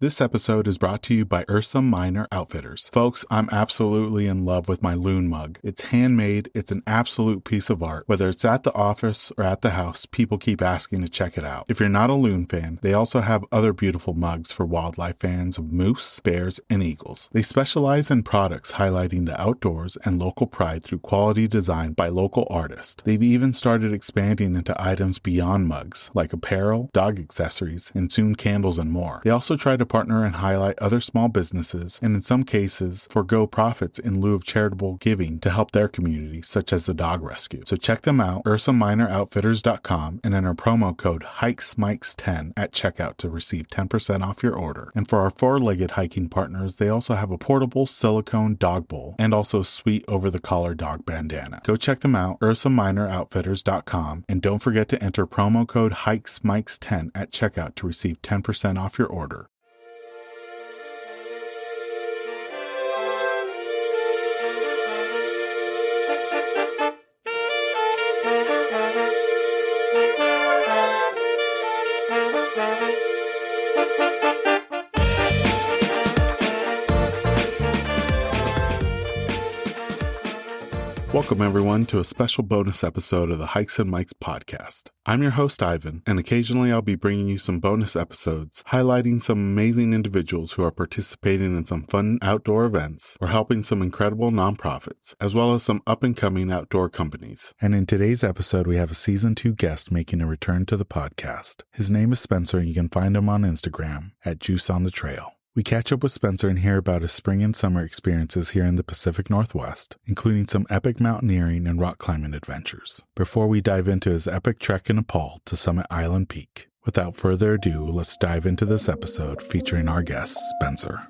This episode is brought to you by Ursa Minor Outfitters. Folks, I'm absolutely in love with my loon mug. It's handmade, it's an absolute piece of art. Whether it's at the office or at the house, people keep asking to check it out. If you're not a loon fan, they also have other beautiful mugs for wildlife fans of moose, bears, and eagles. They specialize in products highlighting the outdoors and local pride through quality design by local artists. They've even started expanding into items beyond mugs, like apparel, dog accessories, and soon candles and more. They also try to partner and highlight other small businesses, and in some cases, forego profits in lieu of charitable giving to help their community, such as the dog rescue. So check them out, UrsaMinorOutfitters.com, and enter promo code HikesMikes10 at checkout to receive 10% off your order. And for our four-legged hiking partners, they also have a portable silicone dog bowl and also a sweet over-the-collar dog bandana. Go check them out, UrsaMinorOutfitters.com, and don't forget to enter promo code HikesMikes10 at checkout to receive 10% off your order. Welcome, everyone, to a special bonus episode of the Hikes and Mikes podcast. I'm your host, Ivan, and occasionally I'll be bringing you some bonus episodes highlighting some amazing individuals who are participating in some fun outdoor events or helping some incredible nonprofits, as well as some up-and-coming outdoor companies. And in today's episode, we have a Season 2 guest making a return to the podcast. His name is Spencer, and you can find him on Instagram at Juice on the Trail. We catch up with Spencer and hear about his spring and summer experiences here in the Pacific Northwest, including some epic mountaineering and rock climbing adventures, before we dive into his epic trek in Nepal to summit Island Peak. Without further ado, let's dive into this episode featuring our guest, Spencer.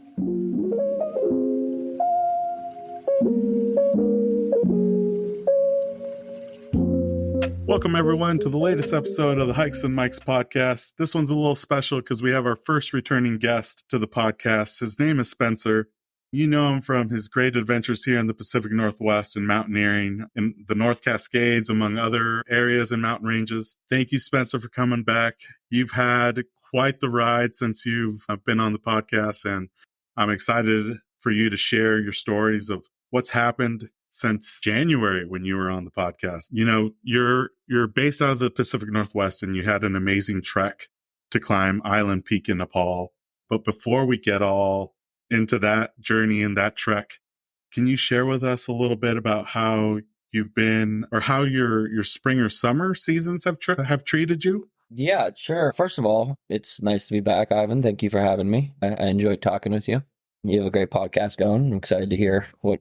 Welcome, everyone, to the latest episode of the Hikes and Mikes podcast. This one's a little special because we have our first returning guest to the podcast. His name is Spencer. You know him from his great adventures here in the Pacific Northwest and mountaineering in the North Cascades, among other areas and mountain ranges. Thank you, Spencer, for coming back. You've had quite the ride since you've been on the podcast, and I'm excited for you to share your stories of what's happened since January when you were on the podcast. You know, you're based out of the Pacific Northwest, and you had an amazing trek to climb Island Peak in Nepal. But before we get all into that journey and that trek, can you share with us a little bit about how you've been, or how your spring or summer seasons have treated you? Yeah, sure. First of all, it's nice to be back, Ivan. Thank you for having me. I enjoyed talking with you. You have a great podcast going. I'm excited to hear what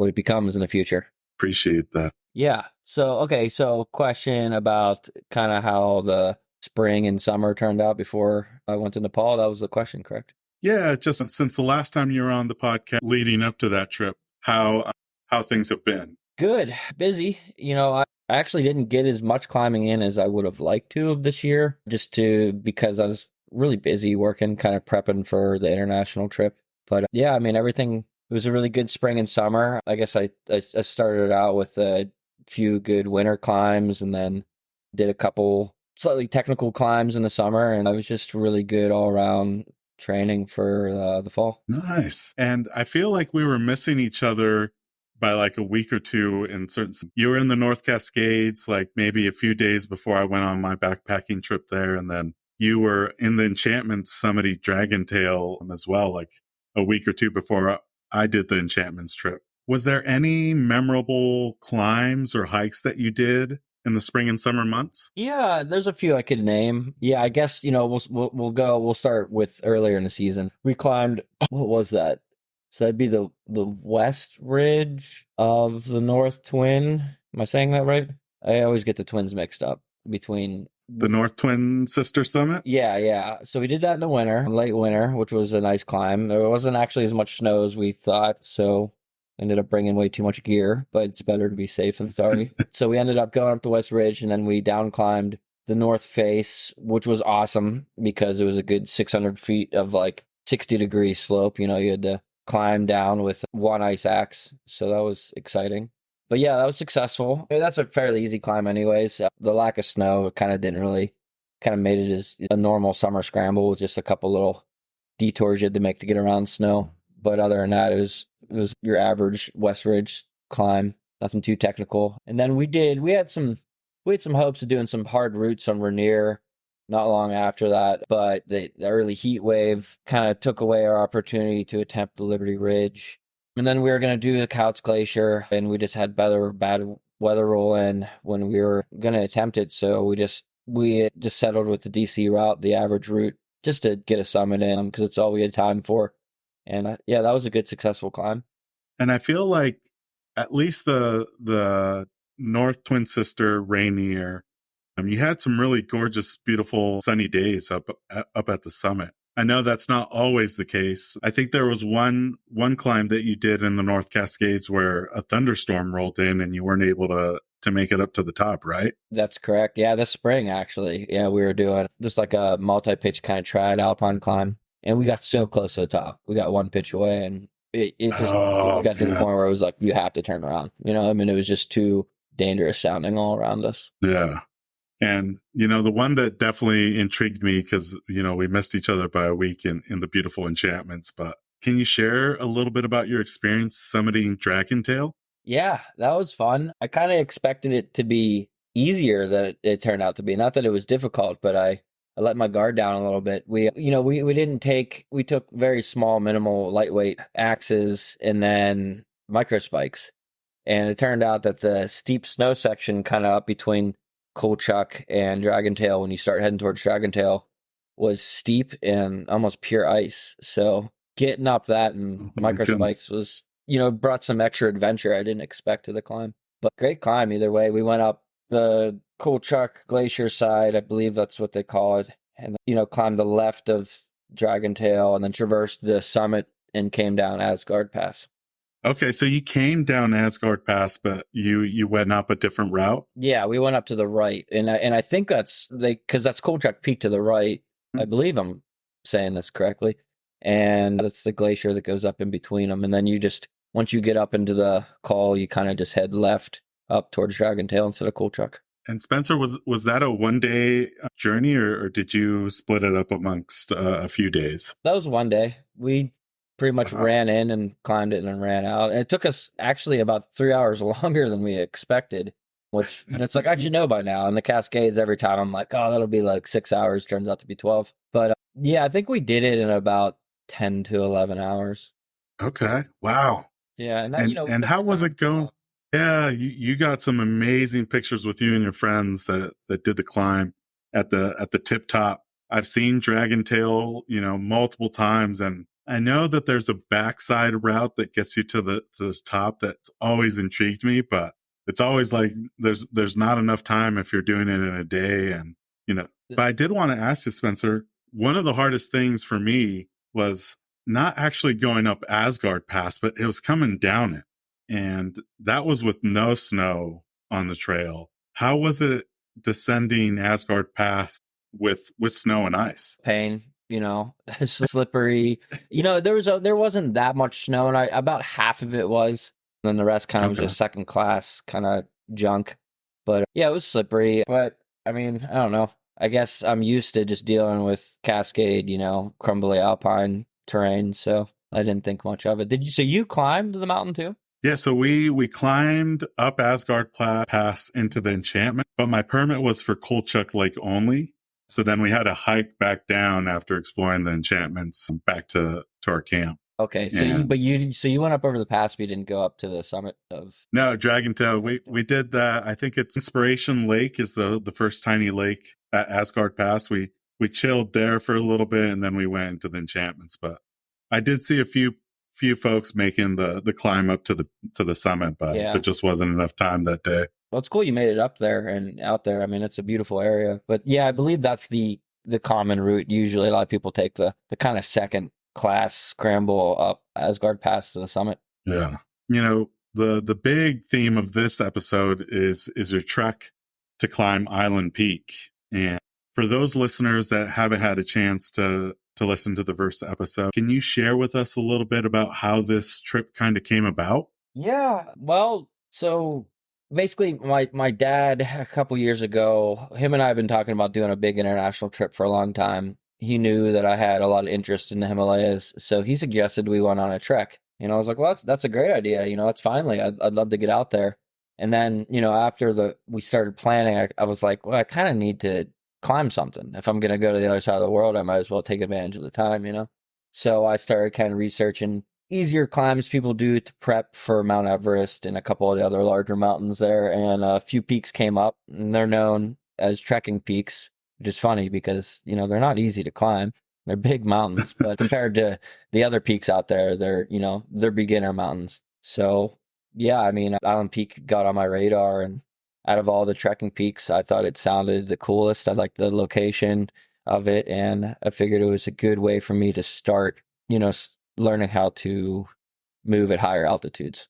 it becomes in the future. Appreciate that. Yeah. So question about kind of how the spring and summer turned out before I went to Nepal. That was the question, correct? Yeah, just since the last time you were on the podcast leading up to that trip, how things have been. Good. Busy. I actually didn't get as much climbing in as I would have liked to of this year, because I was really busy working, kind of prepping for the international trip. But yeah, I mean, everything. It was a really good spring and summer. I guess I started out with a few good winter climbs and then did a couple slightly technical climbs in the summer. And I was just really good all around training for the fall. Nice. And I feel like we were missing each other by like a week or two you were in the North Cascades, like maybe a few days before I went on my backpacking trip there. And then you were in the Enchantment Summit Dragon Tail as well, like a week or two before I did the Enchantments trip. Was there any memorable climbs or hikes that you did in the spring and summer months? Yeah, there's a few I could name. Yeah, I guess, we'll start with earlier in the season. We climbed, what was that? So that'd be the west ridge of the North Twin. Am I saying that right? I always get the twins mixed up between the North Twin Sister Summit? Yeah. So we did that in the winter, late winter, which was a nice climb. There wasn't actually as much snow as we thought, so ended up bringing way too much gear, but it's better to be safe than sorry. So we ended up going up the West Ridge, and then we down climbed the North Face, which was awesome because it was a good 600 feet of like 60-degree slope. You had to climb down with one ice axe, so that was exciting. But yeah, that was successful. That's a fairly easy climb anyways. The lack of snow kind of made it as a normal summer scramble with just a couple little detours you had to make to get around snow. But other than that, it was your average West Ridge climb, nothing too technical. And then we had some hopes of doing some hard routes on Rainier not long after that, but the early heat wave kind of took away our opportunity to attempt the Liberty Ridge. And then we were going to do the Couts Glacier, and we just had bad weather roll in when we were going to attempt it. So we just settled with the DC route, the average route, just to get a summit in because it's all we had time for. And yeah, that was a good successful climb. And I feel like at least the North Twin Sister Rainier, you had some really gorgeous, beautiful sunny days up at the summit. I know that's not always the case. I think there was one climb that you did in the North Cascades where a thunderstorm rolled in and you weren't able to make it up to the top, right? That's correct. Yeah, this spring actually. Yeah, we were doing just like a multi-pitch kind of trad alpine climb, and we got so close to the top. We got one pitch away, and it just got to the point where it was like you have to turn around. I mean, it was just too dangerous sounding all around us. Yeah. And, the one that definitely intrigued me because, we missed each other by a week in the beautiful enchantments. But can you share a little bit about your experience summiting Dragon Tail? Yeah, that was fun. I kind of expected it to be easier than it turned out to be. Not that it was difficult, but I let my guard down a little bit. We took very small, minimal, lightweight axes and then micro spikes. And it turned out that the steep snow section kind of up between Kolchak and Dragon Tail, when you start heading towards Dragon Tail, was steep and almost pure ice. So getting up that and micro spikes was, brought some extra adventure I didn't expect to the climb. But great climb either way. We went up the Kolchak Glacier side, I believe that's what they call it, and climbed the left of Dragon Tail and then traversed the summit and came down Asgard Pass. Okay, so you came down Asgard Pass, but you went up a different route? Yeah, we went up to the right, and I think because that's Kolchak Peak to the right. I believe I'm saying this correctly, and that's the glacier that goes up in between them. And then once you get up into the call, you kind of just head left up towards Dragon Tail instead of Kolchak. And Spencer, was that a 1-day journey, or did you split it up amongst a few days? That was 1 day. We pretty much ran in and climbed it and then ran out. And it took us actually about 3 hours longer than we expected, and it's like, I should know by now. And the Cascades, every time I'm like, oh, that'll be like 6 hours. Turns out to be 12. But yeah, I think we did it in about 10 to 11 hours. Okay. Wow. Yeah. And how was it going? Yeah, you got some amazing pictures with you and your friends that did the climb at the tip top. I've seen Dragon Tail, multiple times, and I know that there's a backside route that gets you to the top that's always intrigued me, but it's always like there's not enough time if you're doing it in a day. And, but I did want to ask you, Spencer, one of the hardest things for me was not actually going up Asgard Pass, but it was coming down it. And that was with no snow on the trail. How was it descending Asgard Pass with snow and ice? Pain. Slippery. There wasn't that much snow, and about half of it was, and then the rest kind of was just second class kind of junk. But yeah, it was slippery. But I mean, I don't know. I guess I'm used to just dealing with Cascade, crumbly alpine terrain, so I didn't think much of it. So you climbed the mountain too? Yeah, so we climbed up Asgard Pass into the enchantment, but my permit was for Kolchak Lake only. So then we had to hike back down after exploring the enchantments back to our camp. Okay, so you went up over the pass, but you didn't go up to the summit of... No, Dragon Tail. We did that. I think it's Inspiration Lake is the first tiny lake at Asgard Pass. We chilled there for a little bit, and then we went into the enchantments. But I did see a few folks making the climb up to the summit, but there just wasn't enough time that day. Well, it's cool you made it up there and out there. I mean, it's a beautiful area. But yeah, I believe that's the common route. Usually a lot of people take the kind of second class scramble up Asgard Pass to the summit. Yeah. The big theme of this episode is your trek to climb Island Peak. And for those listeners that haven't had a chance to listen to the first episode, can you share with us a little bit about how this trip kind of came about? Yeah. Well, so basically, my dad, a couple years ago, him and I have been talking about doing a big international trip for a long time. he knew that I had a lot of interest in the Himalayas, so he suggested we went on a trek. I was like, well, that's a great idea. It's finally, I'd love to get out there. And then, after we started planning, I was like, well, I kind of need to climb something. If I'm going to go to the other side of the world, I might as well take advantage of the time. So I started kind of researching easier climbs people do to prep for Mount Everest and a couple of the other larger mountains there. And a few peaks came up, and they're known as trekking peaks, which is funny because, they're not easy to climb. They're big mountains, but compared to the other peaks out there, they're beginner mountains. So yeah, I mean, Island Peak got on my radar, and out of all the trekking peaks, I thought it sounded the coolest. I liked the location of it, and I figured it was a good way for me to start, learning how to move at higher altitudes.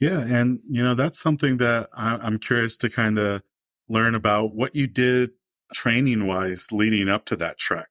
Yeah. And, that's something that I'm curious to kind of learn about what you did training wise leading up to that trek.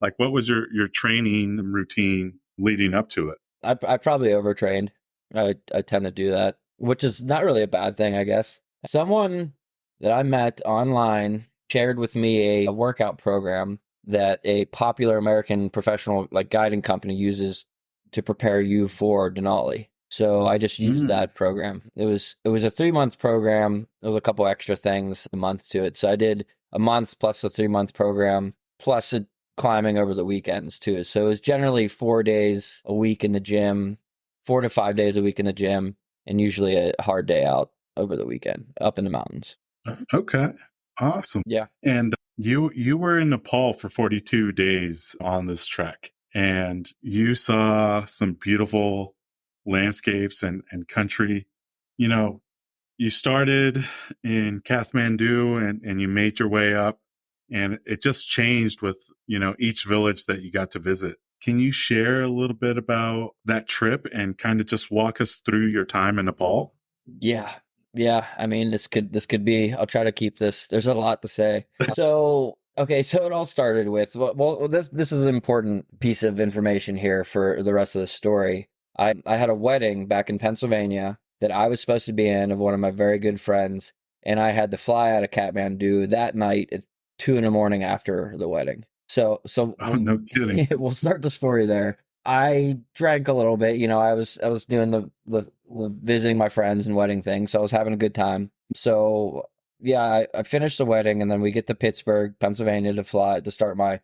Like, what was your training routine leading up to it? I probably overtrained. I tend to do that, which is not really a bad thing, I guess. Someone that I met online shared with me a workout program that a popular American professional guiding company uses to prepare you for Denali. So I just used that program. It was a 3-month program. There was a couple extra things a month to it. So I did a month plus a 3-month program plus climbing over the weekends too. So it was generally 4 days a week in the gym, 4 to 5 days a week in the gym, and usually a hard day out over the weekend up in the mountains. Okay. Awesome. Yeah. And you were in Nepal for 42 days on this trek, and you saw some beautiful landscapes and country. You started in Kathmandu and you made your way up, and it just changed with, each village that you got to visit. Can you share a little bit about that trip and kind of just walk us through your time in Nepal? Yeah. Yeah. I mean, this could be, I'll try to keep this. There's a lot to say. So, okay. So it all started with, well, this is an important piece of information here for the rest of the story. I had a wedding back in Pennsylvania that I was supposed to be in of one of my very good friends. And I had to fly out of Kathmandu that night at 2 a.m. after the wedding. So Oh, no kidding. we'll start the story there. I drank a little bit, I was doing the visiting my friends and wedding thing, so I was having a good time. So yeah, I finished the wedding, and then we get to Pittsburgh, Pennsylvania to start my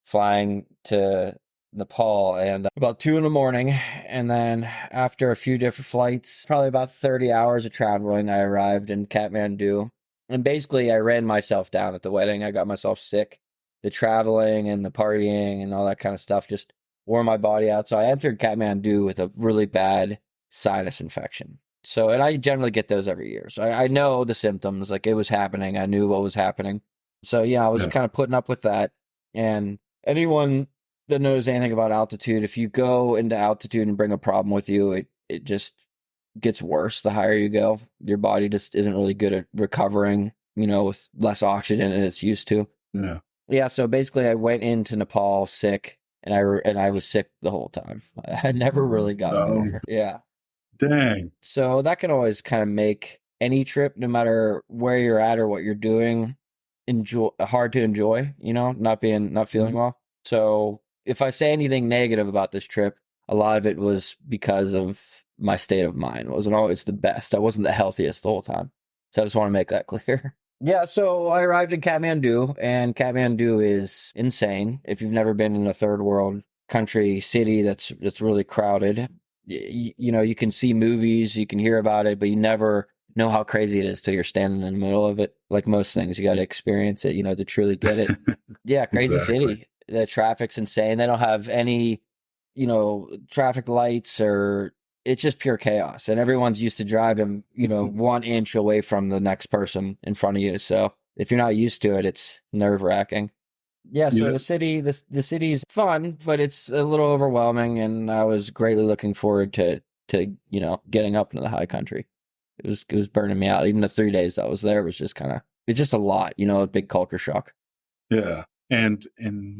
flying to Nepal, and about 2 a.m. And then after a few different flights, probably about 30 hours of traveling, I arrived in Kathmandu. And basically I ran myself down at the wedding. I got myself sick. The traveling and the partying and all that kind of stuff just wore my body out. So I entered Kathmandu with a really bad sinus infection. So, and I generally get those every year. So I know the symptoms, it was happening. I knew what was happening. So yeah, I was kind of putting up with that. And anyone that knows anything about altitude, if you go into altitude and bring a problem with you, it just gets worse the higher you go. Your body just isn't really good at recovering, with less oxygen than it's used to. Yeah. Yeah. So basically I went into Nepal sick. And I was sick the whole time. I had never really gotten better. Yeah. Dang. So that can always kind of make any trip, no matter where you're at or what you're doing, hard to enjoy, not feeling well. So if I say anything negative about this trip, a lot of it was because of my state of mind. It wasn't always the best. I wasn't the healthiest the whole time. So I just want to make that clear. Yeah, so I arrived in Kathmandu, and Kathmandu is insane. If you've never been in a third world country city that's really crowded, you can see movies, you can hear about it, but you never know how crazy it is till you're standing in the middle of it. Like most things, you got to experience it, to truly get it. Yeah, crazy city. The traffic's insane. They don't have any, traffic lights, or it's just pure chaos, and everyone's used to driving, 1 inch away from the next person in front of you. So if you're not used to it, it's nerve-wracking. Yeah, so the city's fun, but it's a little overwhelming, and I was greatly looking forward to getting up into the high country. It was burning me out. Even the 3 days that I was there was just it's just a lot, a big culture shock. Yeah. And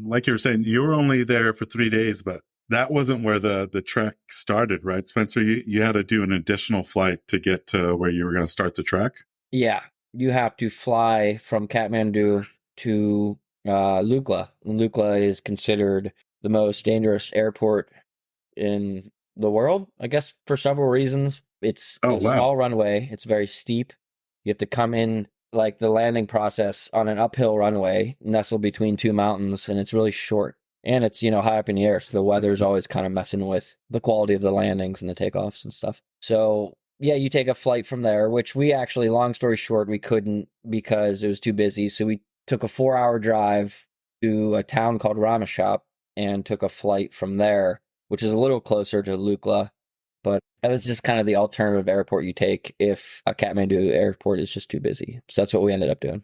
like you were saying, you were only there for 3 days, but that wasn't where the trek started, right, Spencer? You had to do an additional flight to get to where you were going to start the trek? Yeah. You have to fly from Kathmandu to Lukla. Lukla is considered the most dangerous airport in the world, I guess, for several reasons. It's Oh, a wow. small runway. It's very steep. You have to come in like the landing process on an uphill runway nestled between two mountains, and it's really short. And it's, high up in the air, so the weather's always kind of messing with the quality of the landings and the takeoffs and stuff. So, yeah, you take a flight from there, which we actually, long story short, we couldn't because it was too busy. So we took a 4-hour drive to a town called Rameshap and took a flight from there, which is a little closer to Lukla, but that's just kind of the alternative airport you take if a Kathmandu airport is just too busy. So that's what we ended up doing.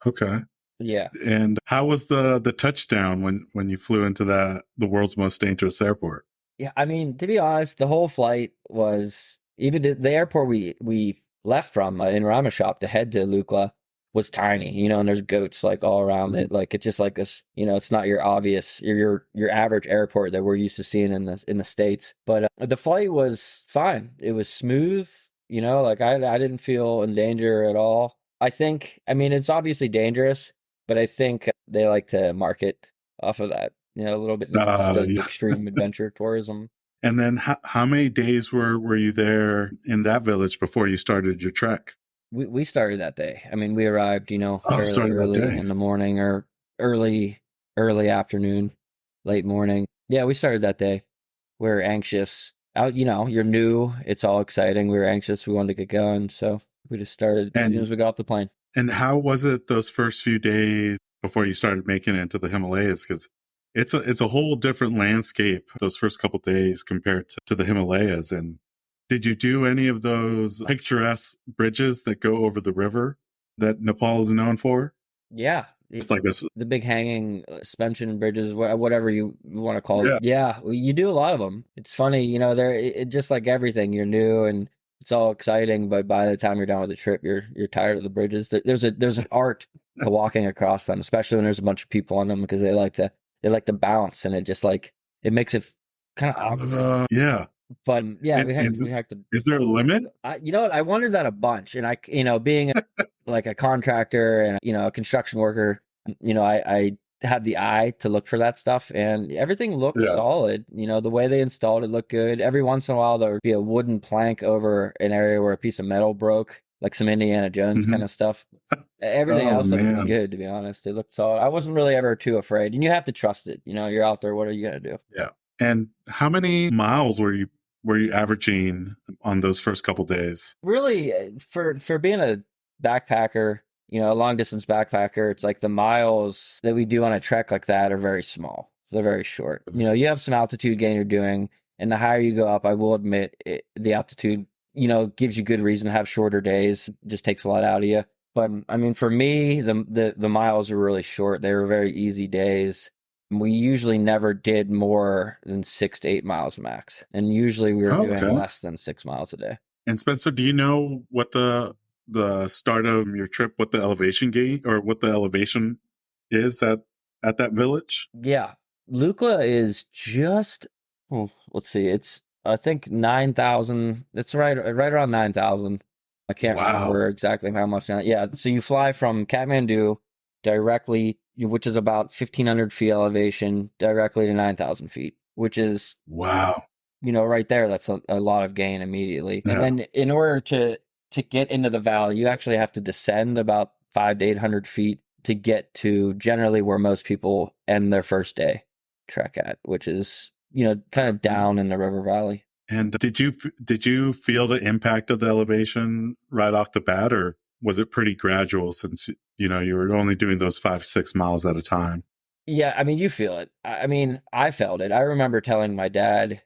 Okay. Yeah. And how was the touchdown when you flew into the world's most dangerous airport? Yeah, I mean, to be honest, the whole flight was even the airport we left from in Rameshap to head to Lukla was tiny, and there's goats like all around Mhm. it. Like it's just like this, it's not your obvious your average airport that we're used to seeing in the States. But the flight was fine. It was smooth, like I didn't feel in danger at all. I mean, it's obviously dangerous, but I think they like to market off of that, a little bit just the Yeah. extreme adventure tourism. And then how many days were you there in that village before you started your trek? We started that day. I mean, we arrived, Oh, fairly started that early day. in the morning or early afternoon, late morning. Yeah, we started that day. We were anxious. Out, you're new. It's all exciting. We were anxious. We wanted to get going, so we just started as soon as And we got off the plane. and how was it those first few days before you started making it into the Himalayas? Because it's a whole different landscape those first couple days compared to the Himalayas. And did you do any of those picturesque bridges that go over the river that Nepal is known for? Yeah, It's like this. the big hanging suspension bridges, whatever you want to call it. Yeah. Yeah, well, you do a lot of them. It's funny, they're just like everything. You're new and it's all exciting, but by the time you're done with the trip, you're tired of the bridges. There's an art to walking across them, especially when there's a bunch of people on them because they like to bounce and it just like it makes it kind of awkward. Yeah. But yeah, And we had to. is there a limit? You know what? I wondered that a bunch, and being like a contractor and a construction worker, I had the eye to look for that stuff, and everything looked Yeah. solid. The way they installed it looked good. Every once in a while, there would be a wooden plank over an area where a piece of metal broke, like some Indiana Jones kind Hmm. of stuff. Everything Oh else looked man. good, to be honest. It looked solid. I wasn't really ever too afraid, and you have to trust it. You're out there. What are you gonna do? Yeah. And how many miles were you averaging on those first couple days? Really, for being a backpacker, a long distance backpacker, it's like the miles that we do on a trek like that are very small. They're very short. You have some altitude gain you're doing, and the higher you go up, I will admit the altitude, gives you good reason to have shorter days. Just takes a lot out of you. But I mean, for me, the miles were really short. They were very easy days. We usually never did more than 6 to 8 miles max, and usually we were doing Okay. less than 6 miles a day. And Spencer, do you know what the start of your trip, what the elevation gate or what the elevation is at that village? Yeah. Lukla is just, let's see, it's, I think 9,000. It's right around 9,000. I can't Wow. remember exactly how much now. Yeah. So you fly from Kathmandu directly, which is about 1,500 feet elevation, directly to 9,000 feet, which is, Wow. right there. That's a lot of gain immediately. And Yeah. then in order to get into the valley, you actually have to descend about 500 to 800 feet to get to generally where most people end their first day trek at, which is, kind of down in the river valley. And did you feel the impact of the elevation right off the bat, or was it pretty gradual since you were only doing those 5-6 miles at a time? Yeah, I mean, you feel it. I mean, I felt it. I remember telling my dad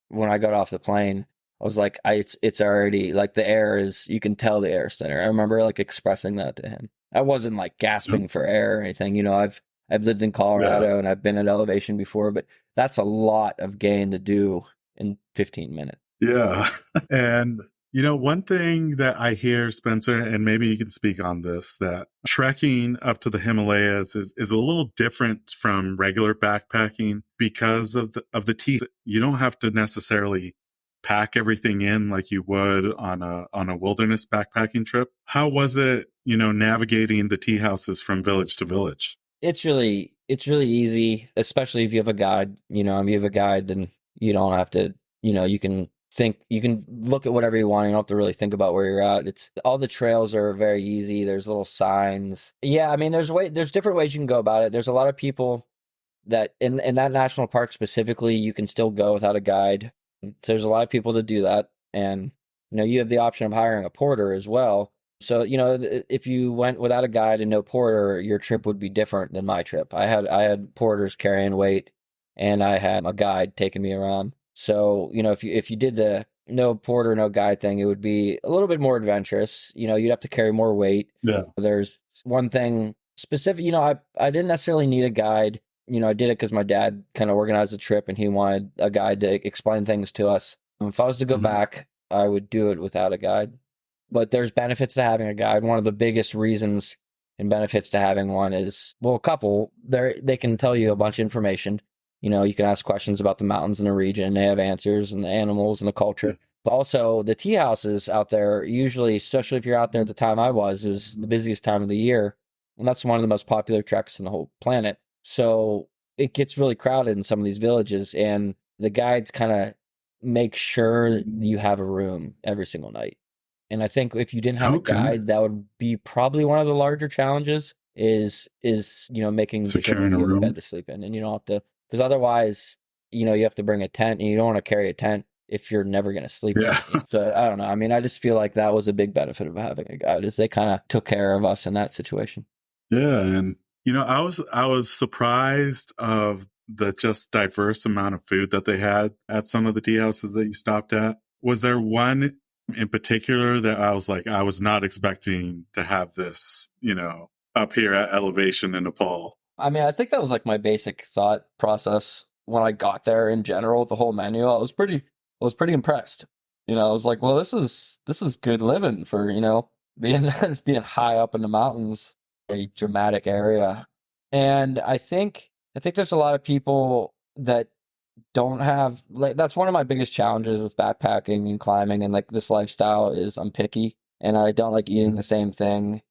when I got off the plane, I was like, it's already like the air is, you can tell the air's thinner. I remember like expressing that to him. I wasn't like gasping for air or anything. I've lived in Yeah. Colorado and I've been at elevation before, but that's a lot of gain to do in 15 minutes. Yeah. And one thing that I hear, Spencer, and maybe you can speak on this, that trekking up to the Himalayas is a little different from regular backpacking because of the teeth. You don't have to necessarily pack everything in like you would on a wilderness backpacking trip. How was it, navigating the tea houses from village to village? It's really easy, especially if you have a guide. If you have a guide, then you don't have to, you can look at whatever you want. You don't have to really think about where you're at. It's all the trails are very easy. There's little signs. Yeah, I mean, there's different ways you can go about it. There's a lot of people that in that national park specifically, you can still go without a guide. So there's a lot of people that do that, and you have the option of hiring a porter as well. So if you went without a guide and no porter, your trip would be different than my trip. I had porters carrying weight, and I had a guide taking me around. So if you did the no porter no guide thing, it would be a little bit more adventurous. You'd have to carry more weight. Yeah. There's one thing specific. I didn't necessarily need a guide. I did it because my dad kind of organized the trip and he wanted a guide to explain things to us. If I was to go back, I would do it without a guide. But there's benefits to having a guide. One of the biggest reasons and benefits to having one is, well, a couple. They can tell you a bunch of information. You can ask questions about the mountains in the region. They have answers, and the animals and the culture. But also the tea houses out there, usually, especially if you're out there at the time I was, it was the busiest time of the year. And that's one of the most popular treks in the whole planet. So it gets really crowded in some of these villages, and the guides kind of make sure you have a room every single night. And I think if you didn't have a guide, that would be probably one of the larger challenges is making securing sure a you have a room bed to sleep in, and you don't have to, because otherwise you have to bring a tent, and you don't want to carry a tent if you're never going to sleep. Yeah. So I don't know. I mean, I just feel like that was a big benefit of having a guide, is they kind of took care of us in that situation. Yeah, and I was surprised of the just diverse amount of food that they had at some of the tea houses that you stopped at. Was there one in particular that I was like, I was not expecting to have this, up here at elevation in Nepal? I mean, I think that was like my basic thought process when I got there in general, the whole menu. I was pretty impressed. I was like, well, this is good living for, being being high up in the mountains, a dramatic area. And I think there's a lot of people that don't have, like, that's one of my biggest challenges with backpacking and climbing and like this lifestyle is I'm picky and I don't like eating the same thing.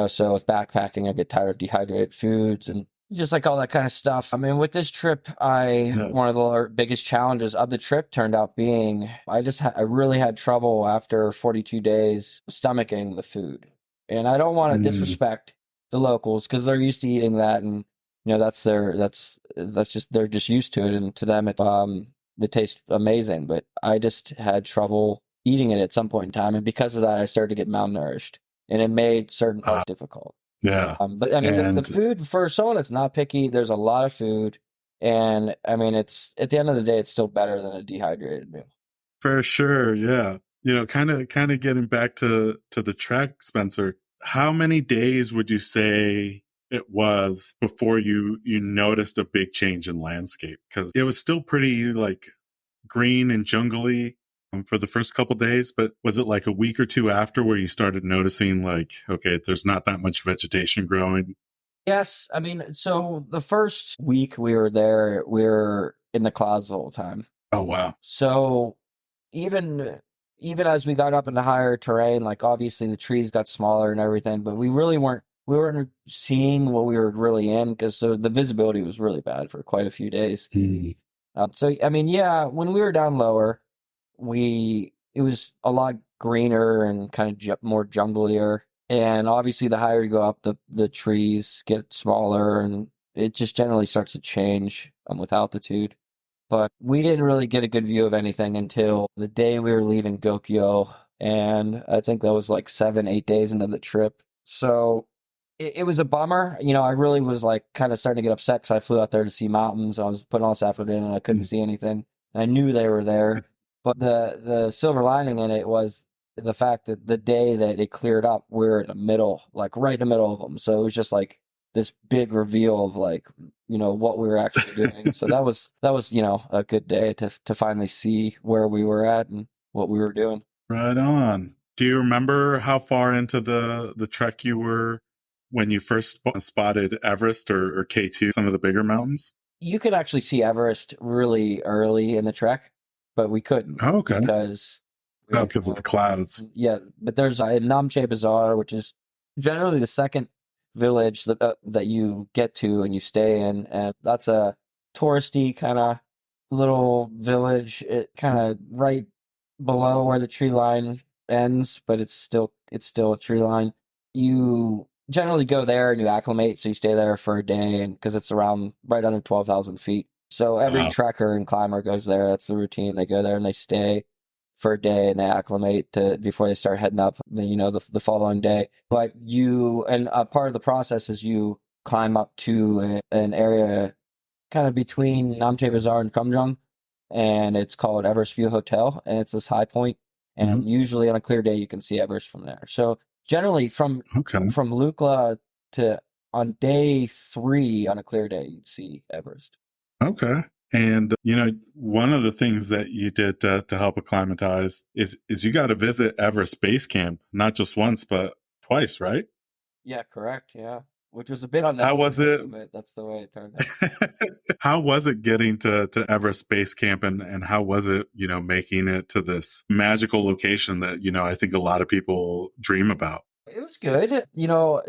So with backpacking, I get tired of dehydrated foods and just like all that kind of stuff. I mean, with this trip, one of the biggest challenges of the trip turned out being I really had trouble after 42 days stomaching the food. And I don't want to disrespect the locals because they're used to eating that, and that's they're just used to it, and to them it tastes amazing. But I just had trouble eating it at some point in time, and because of that, I started to get malnourished, and it made certain parts difficult. Yeah. But I mean, the food for someone that's not picky, there's a lot of food, and I mean, it's at the end of the day, it's still better than a dehydrated meal. For sure, yeah. Kind of getting back to the trek, Spencer. How many days would you say it was before you noticed a big change in landscape? Because it was still pretty like green and jungly for the first couple days, but was it like a week or two after where you started noticing like, okay, there's not that much vegetation growing? Yes, I mean, so the first week we were there, we were in the clouds the whole time. Oh wow! So even as we got up into higher terrain, like obviously the trees got smaller and everything, but we weren't seeing what we were really in because the visibility was really bad for quite a few days. So I mean, yeah, when we were down lower, it was a lot greener and kind of more junglier. And obviously, the higher you go up, the trees get smaller, and it just generally starts to change with altitude. But we didn't really get a good view of anything until the day we were leaving Gokyo, and I think that was like 7-8 days into the trip. So it was a bummer. I really was like kind of starting to get upset because I flew out there to see mountains. I was putting all this effort in, and I couldn't see anything. And I knew they were there. But the silver lining in it was the fact that the day that it cleared up, we were in the middle, like right in the middle of them. So it was just like this big reveal of like, what we were actually doing. So that was, a good day to finally see where we were at and what we were doing. Right on. Do you remember how far into the trek you were when you first spotted Everest or K2, some of the bigger mountains? You could actually see Everest really early in the trek, but we couldn't. Oh, okay. Because of the clouds. Yeah, but there's a Namche Bazaar, which is generally the second village that you get to and you stay in, and that's a touristy kind of little village. It kind of right below where the tree line ends, but it's still a tree line. You generally go there and you acclimate, so you stay there for a day, and because it's around right under 12,000 feet. So every Wow. trekker and climber goes there. That's the routine. They go there and they stay for a day and they acclimate to before they start heading up, the following day. But a part of the process is you climb up to an area kind of between Namche Bazaar and Kumjong, and it's called Everest View Hotel, and it's this high point, Hmm. and usually on a clear day you can see Everest from there. So generally Okay. from Lukla to on day 3 on a clear day you'd see Everest. Okay. And one of the things that you did to help acclimatize is you got to visit Everest Base Camp, not just once but twice, right? Yeah, correct. Yeah, which was a bit How was it? unnecessary, but that's the way it turned out. How was it getting to Everest Base Camp, and how was it, making it to this magical location that, I think a lot of people dream about? It was good.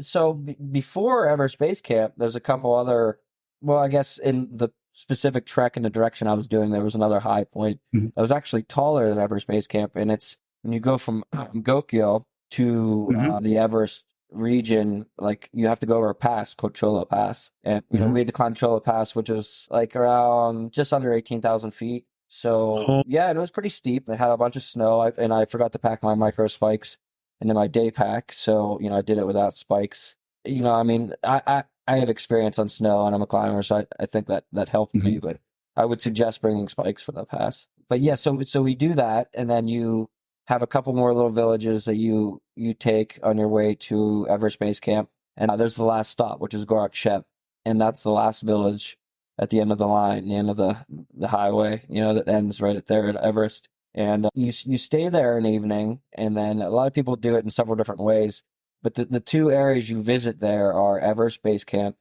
So before Everest Base Camp, there's a couple other, well, I guess in the specific trek in the direction I was doing, there was another high point Mhm. that was actually taller than Everest Base Camp. And it's when you go from Gokyo to Mhm. the Everest region, like you have to go over a pass called Chola Pass. And, Mhm. we had to climb Chola Pass, which is like around just under 18,000 feet. So Oh, yeah, and it was pretty steep. It had a bunch of snow, and I forgot to pack my micro spikes into my day pack. So, I did it without spikes. I mean, I have experience on snow and I'm a climber, so I think that helped me, mhm. but I would suggest bringing spikes for the pass. But yeah, so we do that, and then you have a couple more little villages that you take on your way to Everest Base Camp. And there's the last stop, which is Gorak Shep. And that's the last village at the end of the line, the end of the highway, that ends right at there at Everest. And you stay there an evening, and then a lot of people do it in several different ways. But the two areas you visit there are Everest Base Camp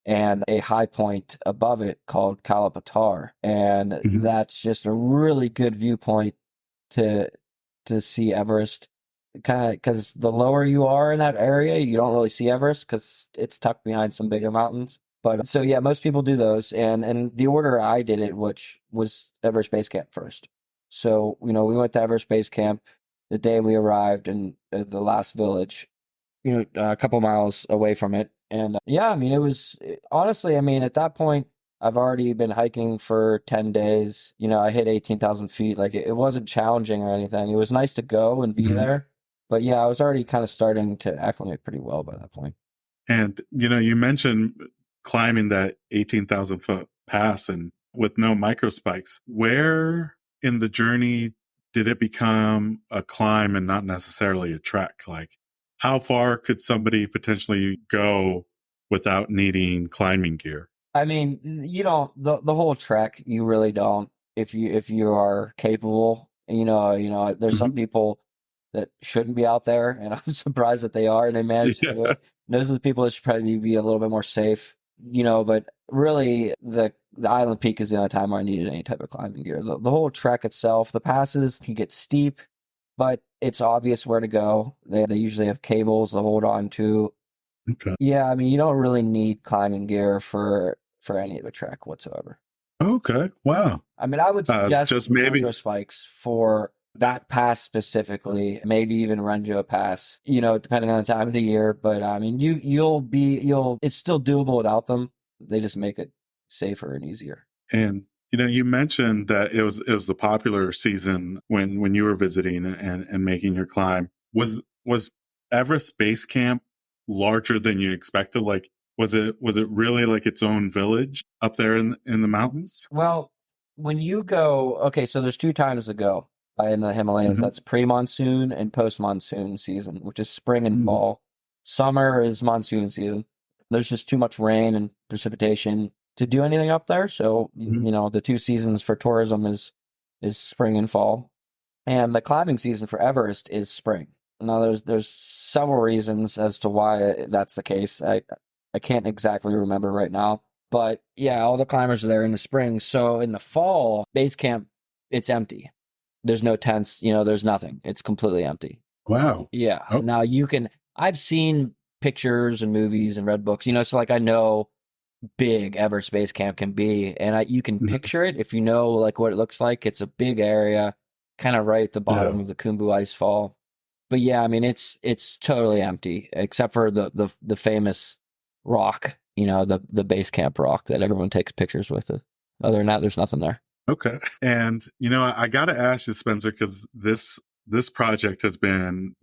and a high point above it called Kalapatar. And Mhm. that's just a really good viewpoint to to see Everest. Kind of because the lower you are in that area, you don't really see Everest because it's tucked behind some bigger mountains. But so yeah, most people do those, and the order I did it, which was Everest Base Camp first. So we went to Everest Base Camp the day we arrived in the last village, a couple miles away from it. And yeah, I mean, honestly, I mean, at that point, I've already been hiking for 10 days. I hit 18,000 feet. Like it wasn't challenging or anything. It was nice to go and be Mhm. there. But yeah, I was already kind of starting to acclimate pretty well by that point. And you mentioned climbing that 18,000-foot pass and with no micro spikes. Where in the journey did it become a climb and not necessarily a trek? Like, how far could somebody potentially go without needing climbing gear? I mean, you don't the whole trek. You really don't. If you are capable, there's some Mhm. people that shouldn't be out there, and I'm surprised that they are and they manage to do Yeah. it. And those are the people that should probably be a little bit more safe, But really, the island peak is the only time I needed any type of climbing gear. The whole trek itself, the passes can get steep, but it's obvious where to go. They usually have cables to hold on to. Okay. Yeah, I mean, you don't really need climbing gear for any of the trek whatsoever. Okay. Wow. I mean, I would suggest Just Renjo maybe. spikes for that pass specifically, maybe even Renjo pass, depending on the time of the year. But I mean, it's still doable without them. They just make it safer and easier. And you mentioned that it was the popular season when you were visiting and making your climb. Was Everest Base Camp larger than you expected? Like, was it really like its own village up there in the mountains? Well, when you go, okay, so there's two times to go in the Himalayas. Hmm. That's pre-monsoon and post-monsoon season, which is spring and Hmm. fall. Summer is monsoon season. There's just too much rain and precipitation to do anything up there. So, Hmm. the two seasons for tourism is spring and fall. And the climbing season for Everest is spring. Now, there's several reasons as to why that's the case. I can't exactly remember right now, but yeah, all the climbers are there in the spring. So in the fall, base camp, it's empty. There's no tents. There's nothing. It's completely empty. Wow. Yeah. Oh. Now you can. I've seen pictures and movies and read books, so like I know big Everest Base Camp can be, and you can Mhm. picture it if you know like what it looks like. It's a big area, kind of right at the Yeah. bottom of the Khumbu Icefall. But yeah, I mean it's totally empty except for the famous rock, the base camp rock that everyone takes pictures with. Other than that, there's nothing there. Okay. And, I got to ask you, Spencer, because this project has been,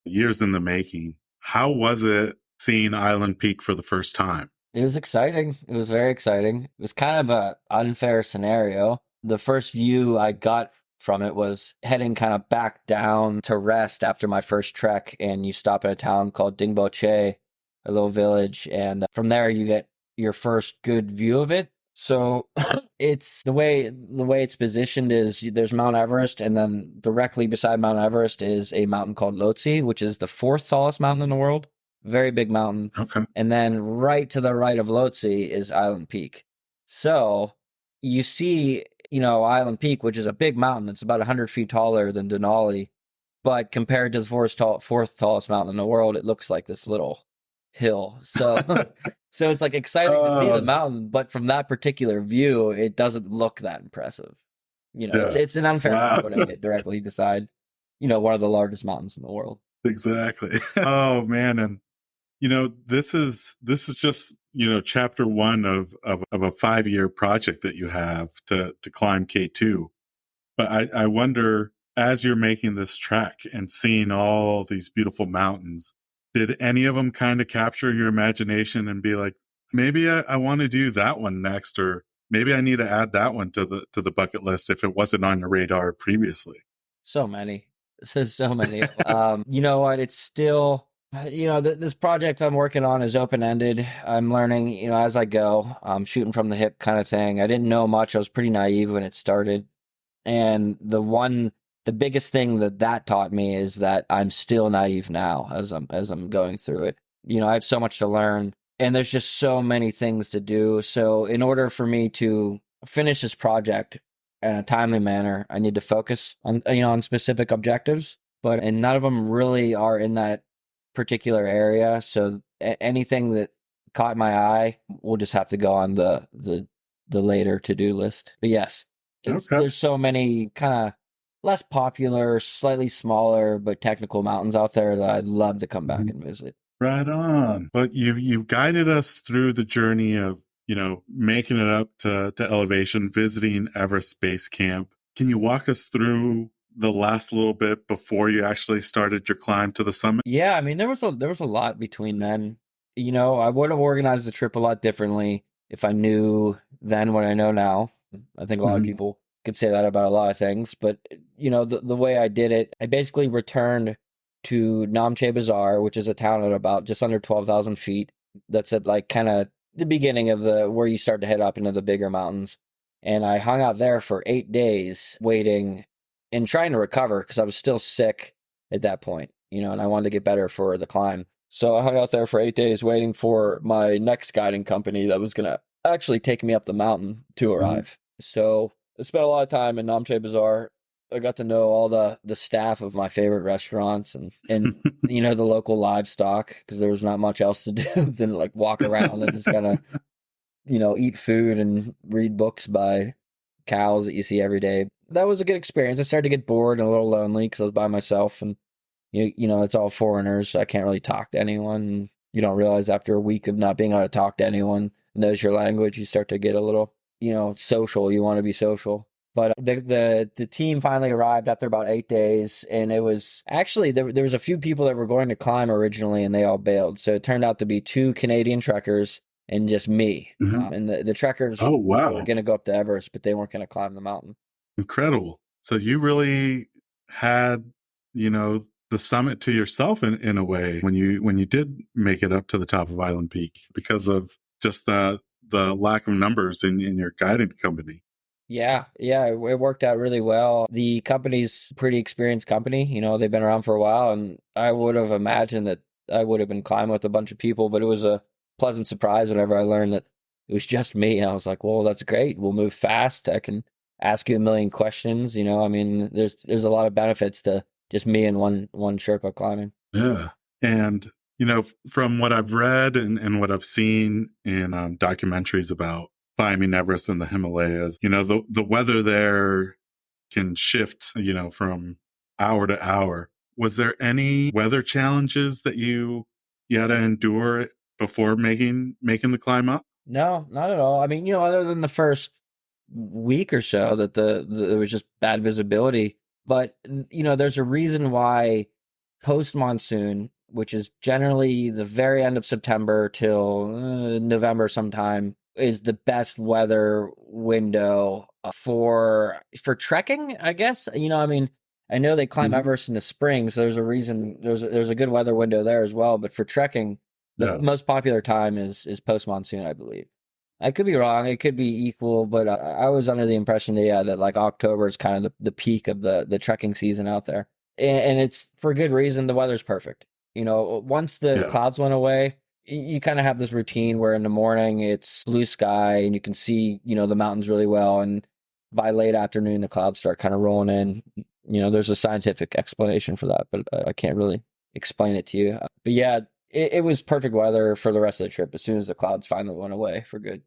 years in the making. How was it seeing Island Peak for the first time? It was exciting. It was very exciting. It was kind of a unfair scenario. The first view I got from it was heading kind of back down to rest after my first trek, and you stop at a town called Dingboche, a little village, and from there you get your first good view of it. So it's the way it's positioned is there's Mount Everest, and then directly beside Mount Everest is a mountain called Lhotse, which is the fourth tallest mountain in the world. Very big mountain. Okay. And then right to the right of Lhotse is Island Peak. So you see, Island Peak, which is a big mountain. It's about 100 feet taller than Denali. But compared to the fourth tallest mountain in the world, it looks like this little hill. So, so it's like exciting to see the Uh, mountain, but from that particular view, it doesn't look that impressive. yeah. It's an unfair Wow. putting it directly beside, one of the largest mountains in the world. Exactly. Oh man. And this is just, chapter one of a 5-year project that you have to climb K2. But I wonder, as you're making this trek and seeing all these beautiful mountains, did any of them kind of capture your imagination and be like, maybe I want to do that one next, or maybe I need to add that one to the bucket list if it wasn't on your radar previously? So many. So many. You know what? It's still, this project I'm working on is open ended. I'm learning, as I go. I'm shooting from the hip kind of thing. I didn't know much. I was pretty naive when it started. And the biggest thing that taught me is that I'm still naive now as I'm going through it. I have so much to learn, and there's just so many things to do. So in order for me to finish this project in a timely manner, I need to focus on specific objectives, and none of them really are in that particular area. So anything that caught my eye will just have to go on the later to-do list. But yes, Okay. there's so many kind of less popular, slightly smaller but technical mountains out there that I'd love to come back Mhm. and visit. Right on. But you've guided us through the journey of, making it up to elevation, visiting Everest Base Camp. Can you walk us through the last little bit before you actually started your climb to the summit? Yeah, I mean there was a lot between then. I would have organized the trip a lot differently if I knew then what I know now. I think a lot of Mhm. people could say that about a lot of things, but the way I did it, I basically returned to Namche Bazaar, which is a town at about just under 12,000 feet. That's at like kind of the beginning of the where you start to head up into the bigger mountains. And I hung out there for 8 days waiting and trying to recover because I was still sick at that point, and I wanted to get better for the climb. So I hung out there for 8 days waiting for my next guiding company that was going to actually take me up the mountain to Mhm. arrive. So I spent a lot of time in Namche Bazaar. I got to know all the staff of my favorite restaurants and the local livestock because there was not much else to do than like walk around and just kind of eat food and read books by cows that you see every day. That was a good experience. I started to get bored and a little lonely because I was by myself, and it's all foreigners. So I can't really talk to anyone. You don't realize after a week of not being able to talk to anyone that knows your language, you start to get a little, social. You want to be social. But the team finally arrived after about 8 days, and it was actually there was a few people that were going to climb originally, and they all bailed. So it turned out to be two Canadian trekkers and just me. Mhm. And the trekkers Oh, were wow. going to go up to Everest, but they weren't going to climb the mountain. Incredible. So you really had, the summit to yourself in a way when you did make it up to the top of Island Peak because of just the lack of numbers in your guiding company. Yeah, yeah, it worked out really well. The company's a pretty experienced company. They've been around for a while, and I would have imagined that I would have been climbing with a bunch of people, but it was a pleasant surprise whenever I learned that it was just me. And I was like, well, that's great. We'll move fast. I can ask you a million questions. I mean, there's a lot of benefits to just me and one Sherpa climbing. Yeah. And From what I've read and what I've seen in documentaries about climbing Everest and the Himalayas, the weather there can shift, from hour to hour. Was there any weather challenges that you had to endure before making the climb up? No, not at all. I mean, other than the first week or so that there was just bad visibility. But there's a reason why post monsoon, which is generally the very end of September till November sometime, is the best weather window for trekking, I guess. I mean, I know they climb Mhm. Everest in the spring, so there's a reason there's a good weather window there as well. But for trekking, the Yeah. most popular time is post monsoon, I believe. I could be wrong. It could be equal, but I was under the impression that like October is kind of the peak of the trekking season out there, and it's for good reason. The weather's perfect. Once the Yeah. clouds went away, you kind of have this routine where in the morning it's blue sky and you can see the mountains really well, and by late afternoon the clouds start kind of rolling in. There's a scientific explanation for that, but I can't really explain it to you. But yeah, it was perfect weather for the rest of the trip as soon as the clouds finally went away for good.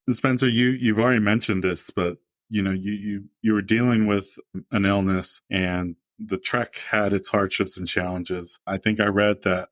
Spencer, you've already mentioned this, but you were dealing with an illness, and the trek had its hardships and challenges. I think I read that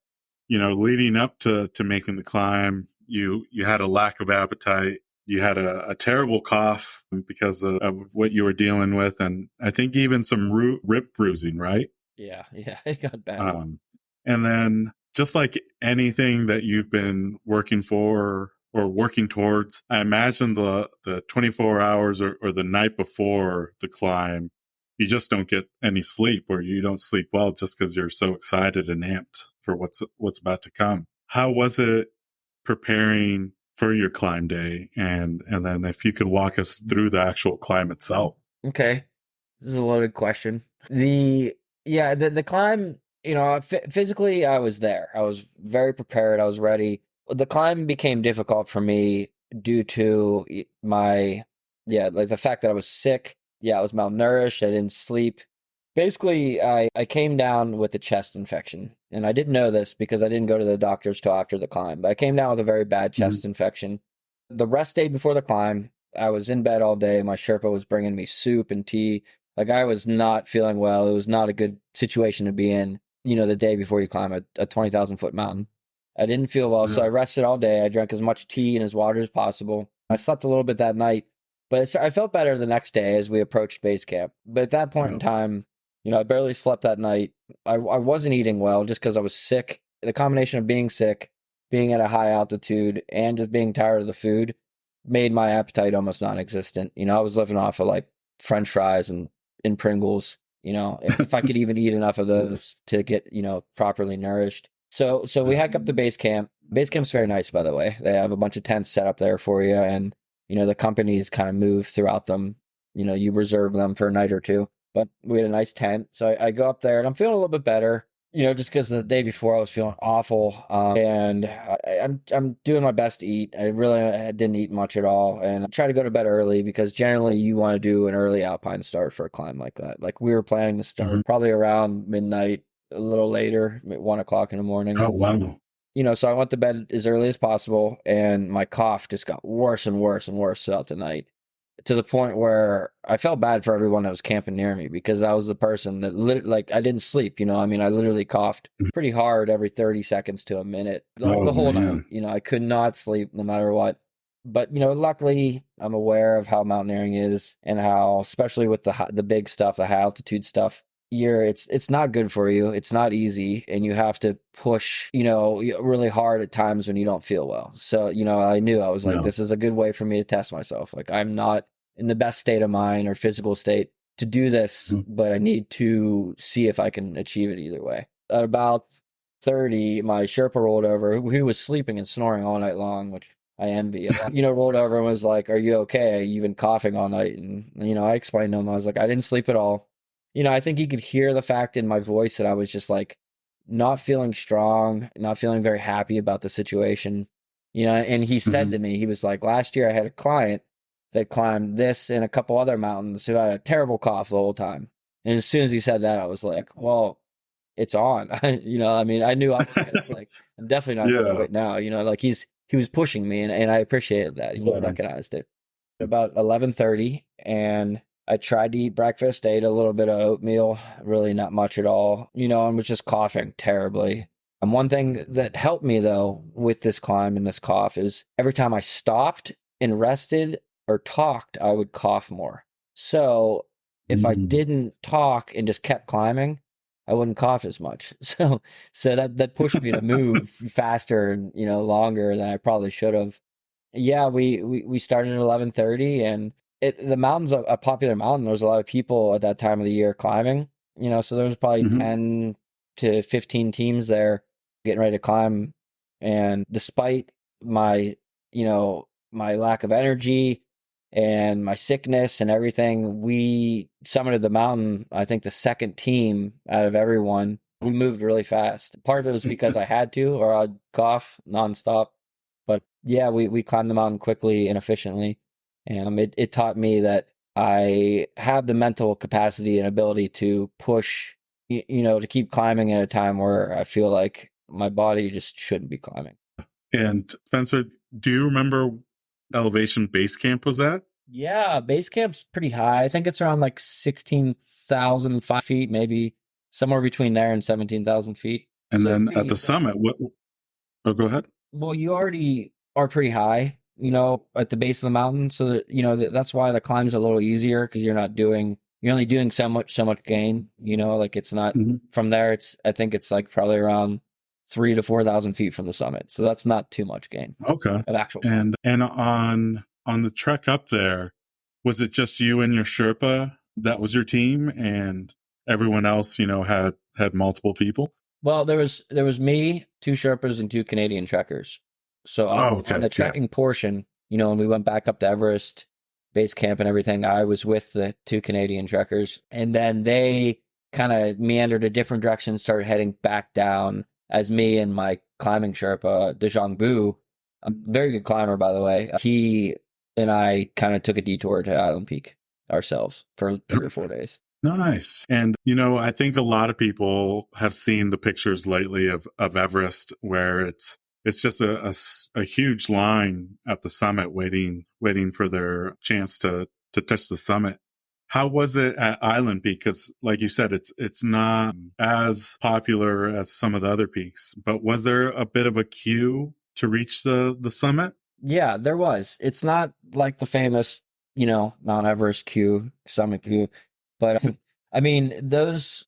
leading up to making the climb, you had a lack of appetite. You had a terrible cough because of what you were dealing with, and I think even some rib bruising, right? Yeah, it got bad. And then just like anything that you've been working for or working towards, I imagine the 24 hours or the night before the climb, you just don't get any sleep, or you don't sleep well just because you're so excited and amped for what's about to come. How was it preparing for your climb day? And then if you could walk us through the actual climb itself. Okay, this is a loaded question. The climb, physically I was there. I was very prepared. I was ready. The climb became difficult for me due to like the fact that I was sick. Yeah, I was malnourished. I didn't sleep. Basically, I came down with a chest infection, and I didn't know this because I didn't go to the doctors till after the climb. But I came down with a very bad chest infection. The rest day before the climb, I was in bed all day. My Sherpa was bringing me soup and tea. Like I was not feeling well. It was not a good situation to be in, the day before you climb a 20,000 foot mountain. I didn't feel well, so I rested all day. I drank as much tea and as water as possible. I slept a little bit that night, but I felt better the next day as we approached base camp. But at that point in time, I barely slept that night. I wasn't eating well just because I was sick. The combination of being sick, being at a high altitude, and just being tired of the food made my appetite almost non-existent. I was living off of like French fries and Pringles. If I could even eat enough of those to get properly nourished. So we hike up to base camp. Base camp's very nice, by the way. They have a bunch of tents set up there for you, and the companies kind of move throughout them. You reserve them for a night or two. But we had a nice tent, so I go up there and I'm feeling a little bit better. Just because the day before I was feeling awful, and I'm doing my best to eat. I didn't eat much at all, and I try to go to bed early because generally you want to do an early alpine start for a climb like that. Like we were planning to start probably around midnight, a little later, 1 o'clock in the morning. Oh, wow. So I went to bed as early as possible, and my cough just got worse and worse and worse throughout the night, to the point where I felt bad for everyone that was camping near me because I was the person that I didn't sleep. I literally coughed pretty hard every 30 seconds to a minute the whole night. I could not sleep no matter what. But luckily I'm aware of how mountaineering is and how, especially with the big stuff, the high altitude stuff, it's not good for you. It's not easy, and you have to push really hard at times when you don't feel well. So I knew I was like, this is a good way for me to test myself. Like I'm not in the best state of mind or physical state to do this, but I need to see if I can achieve it either way. At about 30, my Sherpa rolled over, who was sleeping and snoring all night long, which I envy. Rolled over and was like, "Are you okay? You've been coughing all night." And I explained to him, I was like, "I didn't sleep at all." I think he could hear the fact in my voice that I was just like not feeling strong, not feeling very happy about the situation. And he said to me, he was like, "Last year I had a client that climbed this and a couple other mountains who had a terrible cough the whole time." And as soon as he said that, I was like, well, it's on. I knew I was like, I'm definitely not doing it Yeah. right now. Like he was pushing me, and I appreciated that. He Yeah. recognized it. About 11:30, and I tried to eat breakfast, ate a little bit of oatmeal, really not much at all, and was just coughing terribly. And one thing that helped me though with this climb and this cough is every time I stopped and rested or talked, I would cough more. So if I Mm. didn't talk and just kept climbing, I wouldn't cough as much. So that pushed me to move faster and longer than I probably should have. Yeah, we started at 11:30, and the mountain's a popular mountain. There's a lot of people at that time of the year climbing, so there was probably Mhm. 10 to 15 teams there getting ready to climb. And despite my, my lack of energy and my sickness and everything, we summited the mountain, I think the second team out of everyone. We moved really fast. Part of it was because I had to, or I'd cough nonstop. But yeah, we climbed the mountain quickly and efficiently. And it taught me that I have the mental capacity and ability to push, to keep climbing at a time where I feel like my body just shouldn't be climbing. And Spencer, do you remember elevation base camp was at? Yeah, base camp's pretty high. I think it's around like 16,005 feet, maybe somewhere between there and 17,000 feet. And So then at pretty, the summit, what? Oh, go ahead. well, you already are pretty high, at the base of the mountain. So that, that's why the climb's a little easier because you're only doing so much gain, like it's not Mhm. from there. I think it's like probably around 3 to 4,000 feet from the summit. So that's not too much gain Okay. of actual. And on the trek up there, was it just you and your Sherpa that was your team, and everyone else, had multiple people? Well, there was me, two Sherpas, and two Canadian trekkers. So Oh, on okay. the trekking portion, when we went back up to Everest base camp and everything, I was with the two Canadian trekkers, and then they kind of meandered a different direction, started heading back down as me and my climbing Sherpa, Dejong Bu, a very good climber, by the way. He and I kind of took a detour to Island Peak ourselves for 3 or 4 days. Nice. And, I think a lot of people have seen the pictures lately of Everest where it's just a huge line at the summit waiting for their chance to touch the summit. How was it at Island Peak? Because like you said, it's not as popular as some of the other peaks, but was there a bit of a queue to reach the summit? Yeah, there was. It's not like the famous, Mount Everest queue, summit queue, but I mean, those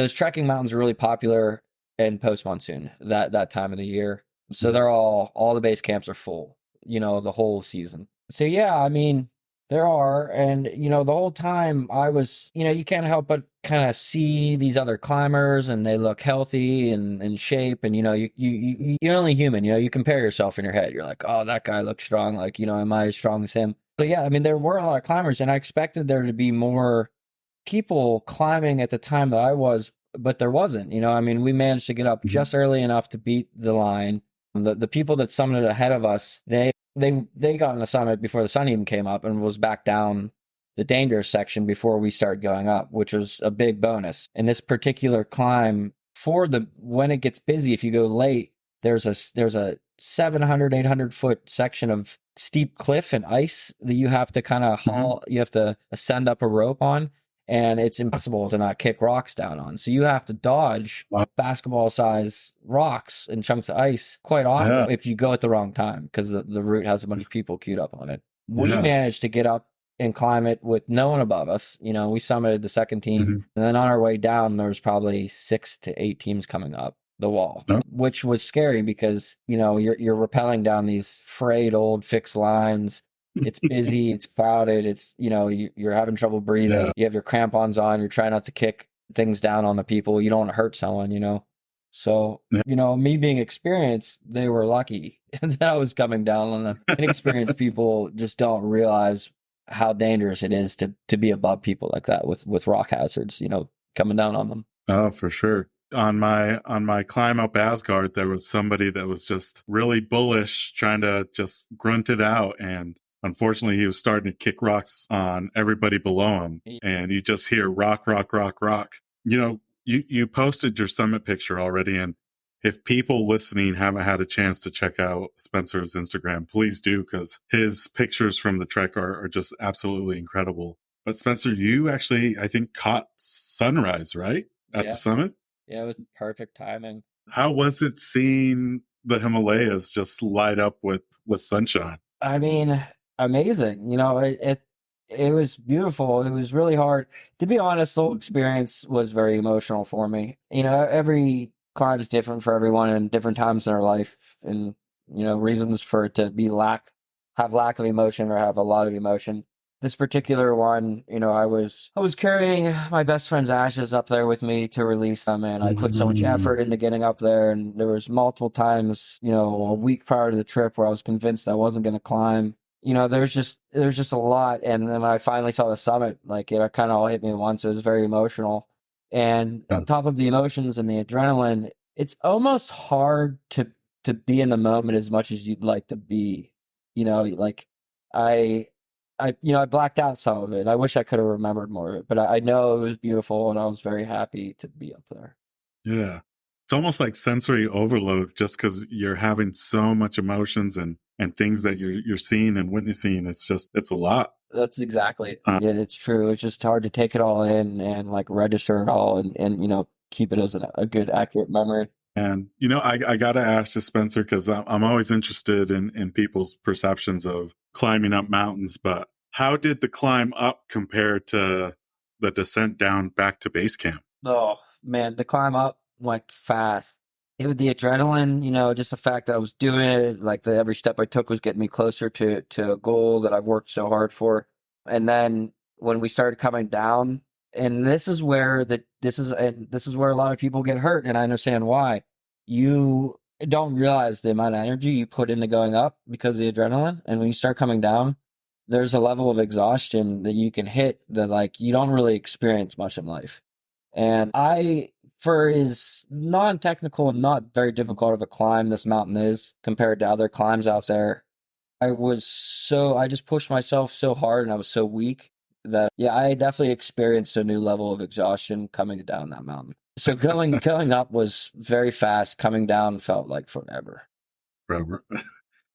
trekking mountains are really popular in post monsoon, that time of the year. So they're all the base camps are full, the whole season. So yeah, I mean, there are, and the whole time I was, you can't help but kind of see these other climbers, and they look healthy and in shape, and you're only human, you compare yourself in your head. You're like, oh, that guy looks strong, like, am I as strong as him? So yeah, I mean, there were a lot of climbers, and I expected there to be more people climbing at the time that I was, but there wasn't. I mean, we managed to get up just early enough to beat the line. The people that summited ahead of us, they got on the summit before the sun even came up and was back down the dangerous section before we started going up, which was a big bonus. And this particular climb, when it gets busy, if you go late, there's a 700, 800 foot section of steep cliff and ice that you have to kind of haul, you have to ascend up a rope on, and it's impossible to not kick rocks down on. So you have to dodge basketball size rocks and chunks of ice quite often if you go at the wrong time, because the route has a bunch of people queued up on it. We managed to get up and climb it with no one above us. We summited the second team, and then on our way down, there was probably 6 to 8 teams coming up the wall, which was scary because, you're rappelling down these frayed old fixed lines. It's busy, it's crowded, it's, you're having trouble breathing. You have your crampons on, you're trying not to kick things down on the people. You don't want to hurt someone. So, me being experienced, they were lucky that I was coming down on them. Inexperienced people just don't realize how dangerous it is to be above people like that with rock hazards, coming down on them. Oh, for sure. On my climb up Asgard, there was somebody that was just really bullish, trying to just grunt it out. And unfortunately, he was starting to kick rocks on everybody below him. And you just hear rock, rock, rock, rock. You posted your summit picture already, and if people listening haven't had a chance to check out Spencer's Instagram, please do, because his pictures from the trek are just absolutely incredible. But Spencer, you actually, I think, caught sunrise, right? At the Yeah. summit? Yeah, it was perfect timing. How was it seeing the Himalayas just light up with sunshine? I mean, amazing. It was beautiful. It was really hard. To be honest, the whole experience was very emotional for me. Every climb is different for everyone and different times in their life, and reasons for it to have lack of emotion or have a lot of emotion. This particular one, I was carrying my best friend's ashes up there with me to release them, and I put so much effort into getting up there, and there was multiple times, a week prior to the trip where I was convinced I wasn't going to climb. There's just a lot, and then when I finally saw the summit, like it kind of all hit me at once. It was very emotional, and on top of the emotions and the adrenaline, it's almost hard to be in the moment as much as you'd like to be. Like I I blacked out some of it. I wish I could have remembered more of it, but I know it was beautiful, and I was very happy to be up there. Yeah. It's almost like sensory overload just because you're having so much emotions and things that you're seeing and witnessing. It's a lot. That's exactly it. Yeah, it's true. It's just hard to take it all in and like register it all and keep it as a good, accurate memory. And, I got to ask you, Spencer, because I'm always interested in people's perceptions of climbing up mountains, but how did the climb up compare to the descent down back to base camp? Oh man, the climb up went fast. It was the adrenaline, just the fact that I was doing it, like every step I took was getting me closer to a goal that I've worked so hard for. And then when we started coming down, and this is where a lot of people get hurt, and I understand why. You don't realize the amount of energy you put into going up because of the adrenaline, and when you start coming down, there's a level of exhaustion that you can hit that like you don't really experience much in life. And for as non-technical and not very difficult of a climb this mountain is compared to other climbs out there, I just pushed myself so hard and I was so weak that, yeah, I definitely experienced a new level of exhaustion coming down that mountain. So going up was very fast. Coming down felt like forever. Forever.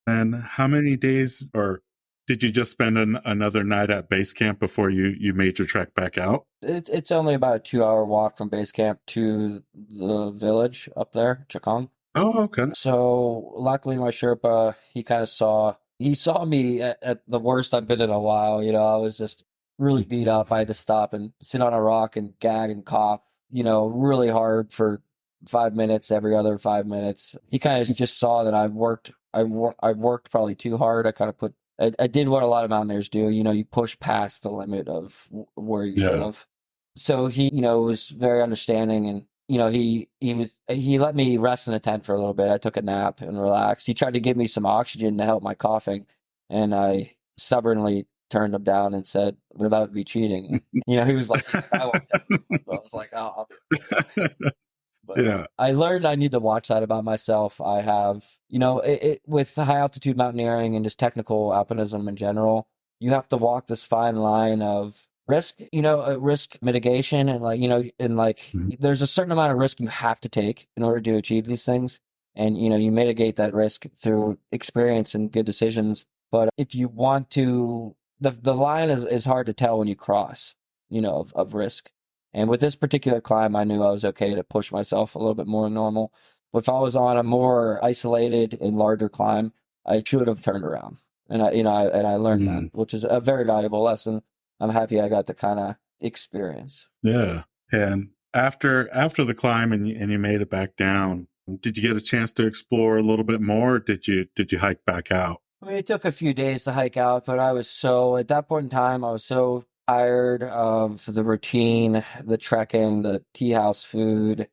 And how many days, or did you just spend another night at base camp before you made your trek back out? It's only about a 2-hour walk from base camp to the village up there, Chakong. Oh, okay. So luckily my Sherpa, he saw me at the worst I've been in a while. I was just really beat up. I had to stop and sit on a rock and gag and cough, really hard for 5 minutes, every other 5 minutes. He kind of just saw that I worked probably too hard. I did what a lot of mountaineers do. You push past the limit of where you should have. So he, was very understanding, and he let me rest in a tent for a little bit. I took a nap and relaxed. He tried to give me some oxygen to help my coughing, and I stubbornly turned him down and said, "Well, that would be cheating." He was like, "I won't." I was like, "Oh, I'll do it." But Yeah. I learned I need to watch that about myself. I have, with high altitude mountaineering and just technical alpinism in general, you have to walk this fine line of risk mitigation, and there's a certain amount of risk you have to take in order to achieve these things. And, you mitigate that risk through experience and good decisions. But if you want to, the line is hard to tell when you cross, of risk. And with this particular climb, I knew I was okay to push myself a little bit more than normal. If I was on a more isolated and larger climb, I should have turned around. And I learned that, which is a very valuable lesson. I'm happy I got to kind of experience. Yeah. And after the climb and you made it back down, did you get a chance to explore a little bit more? Or did you hike back out? I mean, it took a few days to hike out, but at that point in time, I was so tired of the routine, the trekking, the tea house food.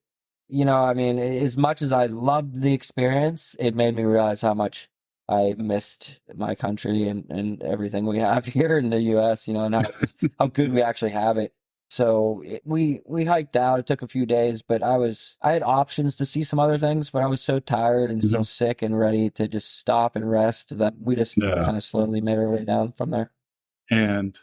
I mean, as much as I loved the experience, it made me realize how much I missed my country and everything we have here in the U.S., and how good we actually have it. So we hiked out. It took a few days, but I had options to see some other things, but I was so tired and still sick and ready to just stop and rest that we just kind of slowly made our way down from there. And,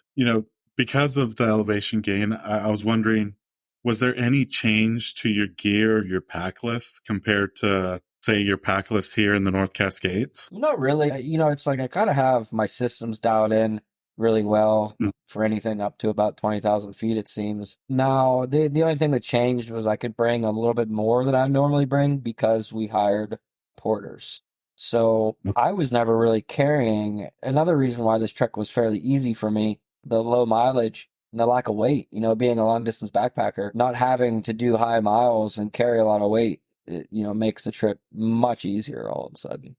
because of the elevation gain, I was wondering, Was there any change to your gear or your pack list compared to, say, your pack list here in the North Cascades? Not really. It's like I kind of have my systems dialed in really well for anything up to about 20,000 feet, it seems. Now, the only thing that changed was I could bring a little bit more than I normally bring because we hired porters. So I was never really carrying. Another reason why this trek was fairly easy for me, the low mileage and the lack of weight, being a long distance backpacker, not having to do high miles and carry a lot of weight, it, makes the trip much easier all of a sudden.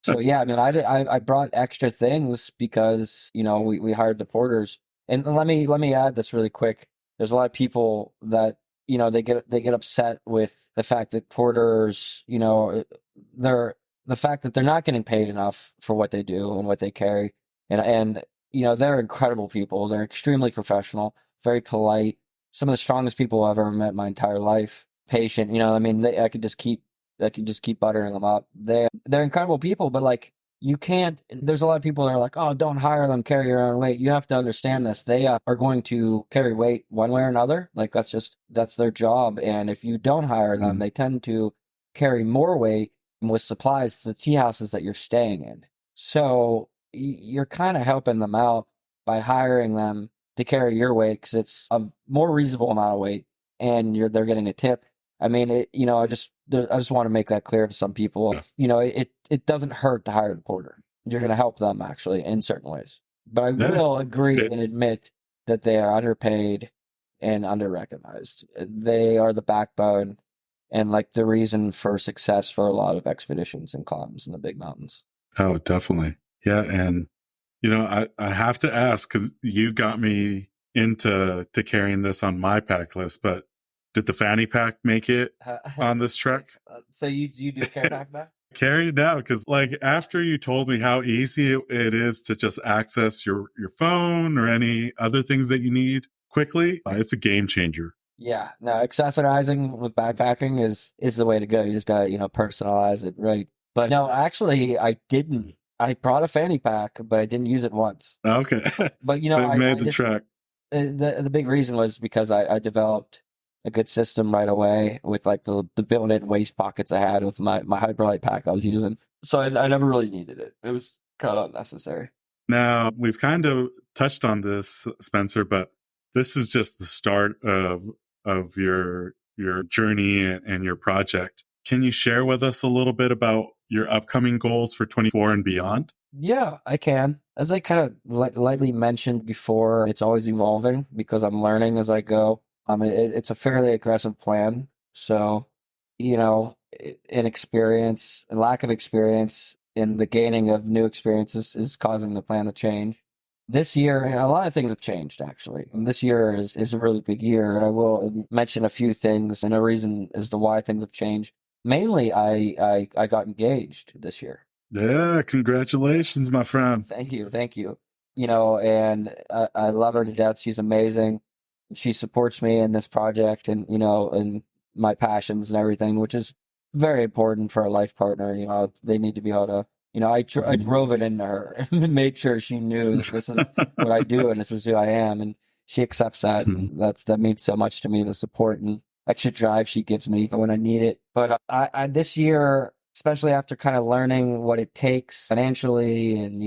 So yeah, I mean, I brought extra things because we hired the porters. And let me add this really quick. There's a lot of people that they get upset with the fact that porters, they're the fact that they're not getting paid enough for what they do and what they carry. And they're incredible people. They're extremely professional, very polite, some of the strongest people I've ever met in my entire life. Patient, I mean, I could just keep buttering them up. They're incredible people, but like you can't. There's a lot of people that are like, "Oh, don't hire them. Carry your own weight." You have to understand this. They are going to carry weight one way or another. Like that's their job. And if you don't hire them, they tend to carry more weight with supplies to the tea houses that you're staying in. So you're kind of helping them out by hiring them to carry your weight because it's a more reasonable amount of weight, and they're getting a tip. I mean, I just want to make that clear to some people. It doesn't hurt to hire the porter. You're going to help them actually in certain ways. But I will agree and admit that they are underpaid and underrecognized. They are the backbone and like the reason for success for a lot of expeditions and climbs in the big mountains. Oh, definitely. Yeah. And, I have to ask because you got me into carrying this on my pack list, but did the fanny pack make it on this trek? So you do carry backpack? Carry it now because like after you told me how easy it is to just access your phone or any other things that you need quickly, it's a game changer. Yeah, no, accessorizing with backpacking is the way to go. You just gotta, personalize it, right? But no, actually, I didn't. I brought a fanny pack, but I didn't use it once. Okay. But But made the trek. The big reason was because I developed a good system right away with like the built-in waist pockets I had with my Hyperlight pack I was using. So I never really needed it. It was kind of unnecessary. Now, we've kind of touched on this, Spencer, but this is just the start of your journey and your project. Can you share with us a little bit about your upcoming goals for 24 and beyond? Yeah, I can. As I kind of lightly mentioned before, it's always evolving because I'm learning as I go. It's a fairly aggressive plan. So, inexperience and lack of experience in the gaining of new experiences is causing the plan to change. This year, a lot of things have changed, actually. And this year is a really big year. And I will mention a few things and a reason as to why things have changed. Mainly, I got engaged this year. Yeah, congratulations, my friend. Thank you. Thank you. And I love her to death. She's amazing. She supports me in this project and, and my passions and everything, which is very important for a life partner. They need to be able to, I drove it into her and made sure she knew that this is what I do and this is who I am. And she accepts that. And that means so much to me, the support and extra drive she gives me when I need it. But I this year, especially after kind of learning what it takes financially and,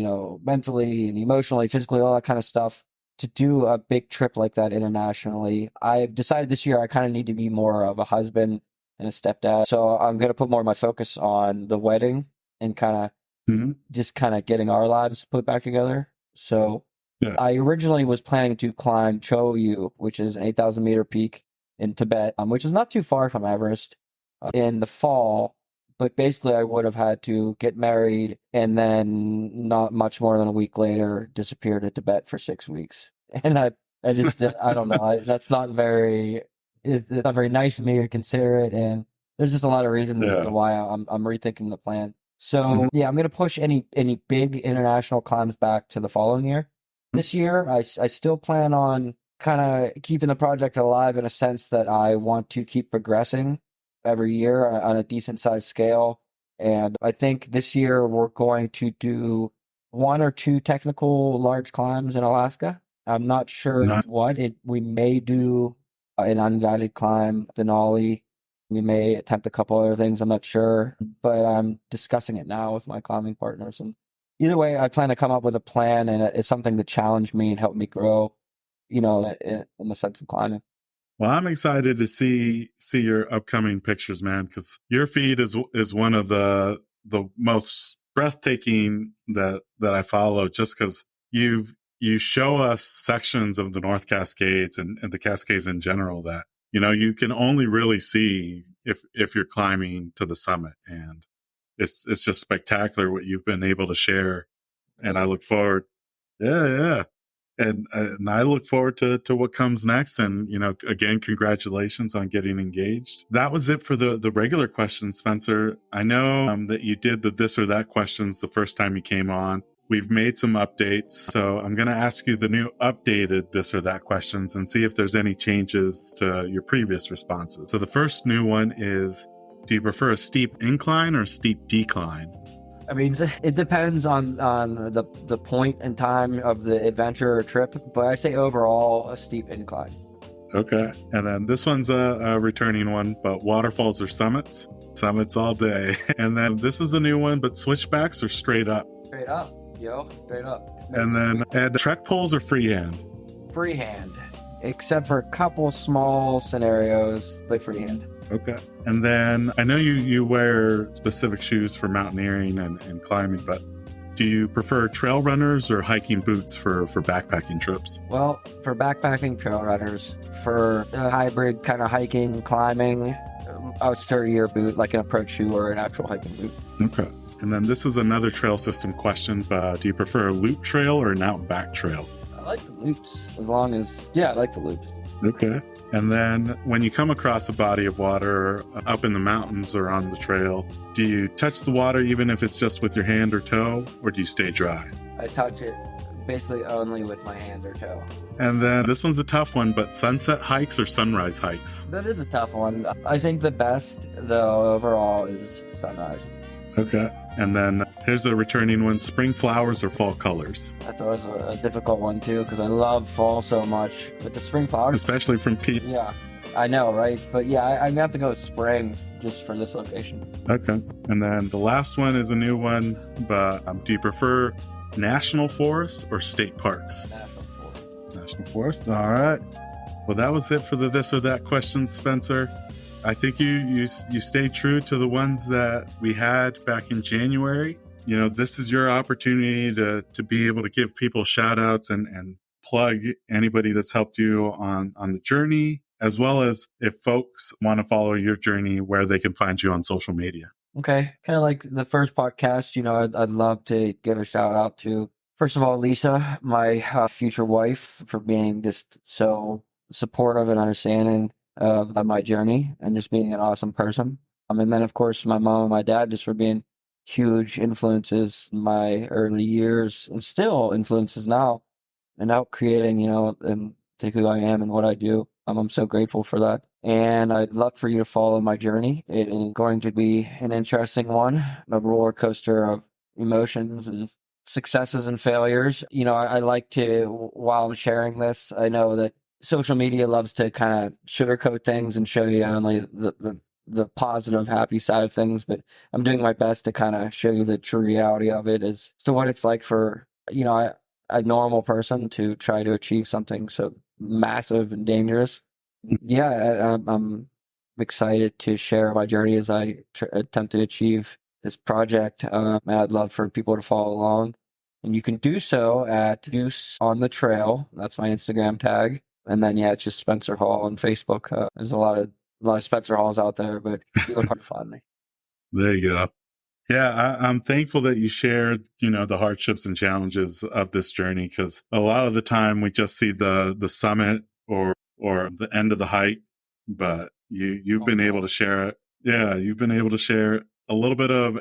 mentally and emotionally, physically, all that kind of stuff to do a big trip like that internationally, I decided this year I kind of need to be more of a husband and a stepdad. So I'm going to put more of my focus on the wedding and kind of just kind of getting our lives put back together. So I originally was planning to climb Cho Oyu, which is an 8,000 meter peak in Tibet, which is not too far from Everest, in the fall. But basically, I would have had to get married and then not much more than a week later disappear to Tibet for 6 weeks. And I just, I don't know. That's not very, it's not very nice of me to consider it. And there's just a lot of reasons as to why I'm rethinking the plan. So I'm going to push any big international climbs back to the following year. This year, I still plan on kind of keeping the project alive in a sense that I want to keep progressing every year on a decent sized scale. And I think this year we're going to do 1 or 2 technical large climbs in Alaska. I'm not sure we may do an unguided climb, Denali. We may attempt a couple other things, I'm not sure, but I'm discussing it now with my climbing partners. And either way, I plan to come up with a plan, and it's something to challenge me and help me grow, in the sense of climbing. Well, I'm excited to see your upcoming pictures, man, because your feed is one of the most breathtaking that I follow, just because you show us sections of the North Cascades and the Cascades in general that, you can only really see if you're climbing to the summit. And it's just spectacular what you've been able to share. And I look forward. Yeah. And I look forward to what comes next. And, again, congratulations on getting engaged. That was it for the regular questions, Spencer. I know that you did the this or that questions the first time you came on. We've made some updates. So I'm going to ask you the new updated this or that questions and see if there's any changes to your previous responses. So the first new one is, do you prefer a steep incline or a steep decline? I mean, it depends on the point in time of the adventure or trip, but I say overall a steep incline. Okay. And then this one's a returning one, but waterfalls or summits? Summits all day. And then this is a new one, but switchbacks or straight up? Straight up, straight up. And then trek poles or freehand? Freehand, except for a couple small scenarios, but freehand. Okay. And then I know you wear specific shoes for mountaineering and climbing, but do you prefer trail runners or hiking boots for backpacking trips? Well, for backpacking, trail runners. For a hybrid kind of hiking, climbing, a sturdier boot, like an approach shoe or an actual hiking boot. Okay. And then this is another trail system question, but do you prefer a loop trail or an out and back trail? I like the loops, I like the loops. Okay. And then when you come across a body of water up in the mountains or on the trail, do you touch the water even if it's just with your hand or toe, or do you stay dry? I touch it basically only with my hand or toe. And then this one's a tough one, but sunset hikes or sunrise hikes? That is a tough one. I think the best, though, overall is sunrise. Okay. And then here's a returning one, spring flowers or fall colors? That's always a difficult one, too, because I love fall so much. But the spring flowers... Especially from Pete. Yeah, I know, right? But yeah, I'm going to have to go with spring just for this location. Okay. And then the last one is a new one, but do you prefer national forests or state parks? National forest. National forest? All right. Well, that was it for the this or that questions, Spencer. I think you stayed true to the ones that we had back in January. This is your opportunity to be able to give people shout outs and plug anybody that's helped you on the journey, as well as if folks want to follow your journey, where they can find you on social media. Okay. Kind of like the first podcast, I'd love to give a shout out to, first of all, Lisa, my future wife, for being just so supportive and understanding of my journey and just being an awesome person. And then, of course, my mom and my dad, just for being huge influences in my early years and still influences now and out creating, and to who I am and what I do. I'm so grateful for that. And I'd love for you to follow my journey. It is going to be an interesting one, a roller coaster of emotions and successes and failures. I like to, while I'm sharing this, I know that social media loves to kind of sugarcoat things and show you only the positive, happy side of things, but I'm doing my best to kind of show you the true reality of it as to what it's like for, a normal person to try to achieve something so massive and dangerous. Yeah, I'm excited to share my journey as I attempt to achieve this project. And I'd love for people to follow along. And you can do so at Deuce on the Trail. That's my Instagram tag. And then, it's just Spencer Hall on Facebook. There's a lot of Spencer Halls out there, but it's hard to find me. There you go. Yeah, I'm thankful that you shared, the hardships and challenges of this journey, because a lot of the time we just see the summit or the end of the hike, but you've been able to share it. Yeah, you've been able to share a little bit of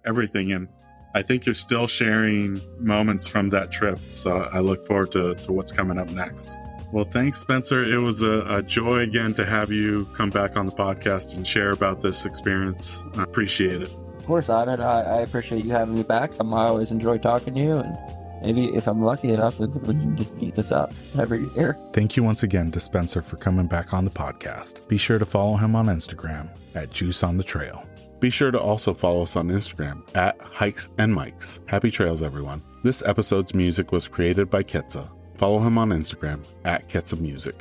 everything, and I think you're still sharing moments from that trip. So I look forward to what's coming up next. Well, thanks, Spencer. It was a joy again to have you come back on the podcast and share about this experience. I appreciate it. Of course, Ivan. I appreciate you having me back. I always enjoy talking to you, maybe if I'm lucky enough, we can just beat this up every year. Thank you once again to Spencer for coming back on the podcast. Be sure to follow him on Instagram at Juice on the Trail. Be sure to also follow us on Instagram at Hikes and Mikes. Happy trails, everyone. This episode's music was created by Ketsa. Follow him on Instagram at Ketsa Music.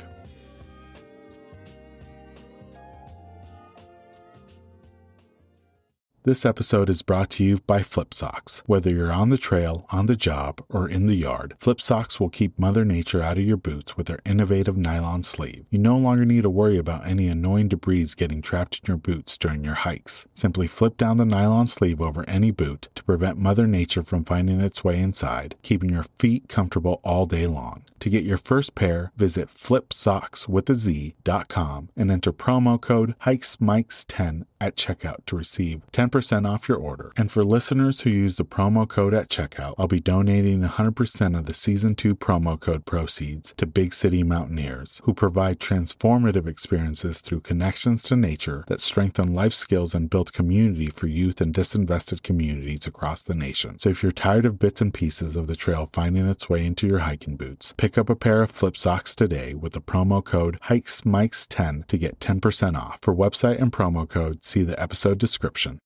This episode is brought to you by Flip Socks. Whether you're on the trail, on the job, or in the yard, Flip Socks will keep Mother Nature out of your boots with their innovative nylon sleeve. You no longer need to worry about any annoying debris getting trapped in your boots during your hikes. Simply flip down the nylon sleeve over any boot to prevent Mother Nature from finding its way inside, keeping your feet comfortable all day long. To get your first pair, visit flipsockswithaz.com and enter promo code HikesMikes10 at checkout to receive 10% off your order. And for listeners who use the promo code at checkout, I'll be donating 100% of the Season 2 promo code proceeds to Big City Mountaineers, who provide transformative experiences through connections to nature that strengthen life skills and build community for youth and disinvested communities across the nation. So if you're tired of bits and pieces of the trail finding its way into your hiking boots, pick up a pair of Flip Socks today with the promo code HikesMikes10 to get 10% off. For website and promo code, see the episode description.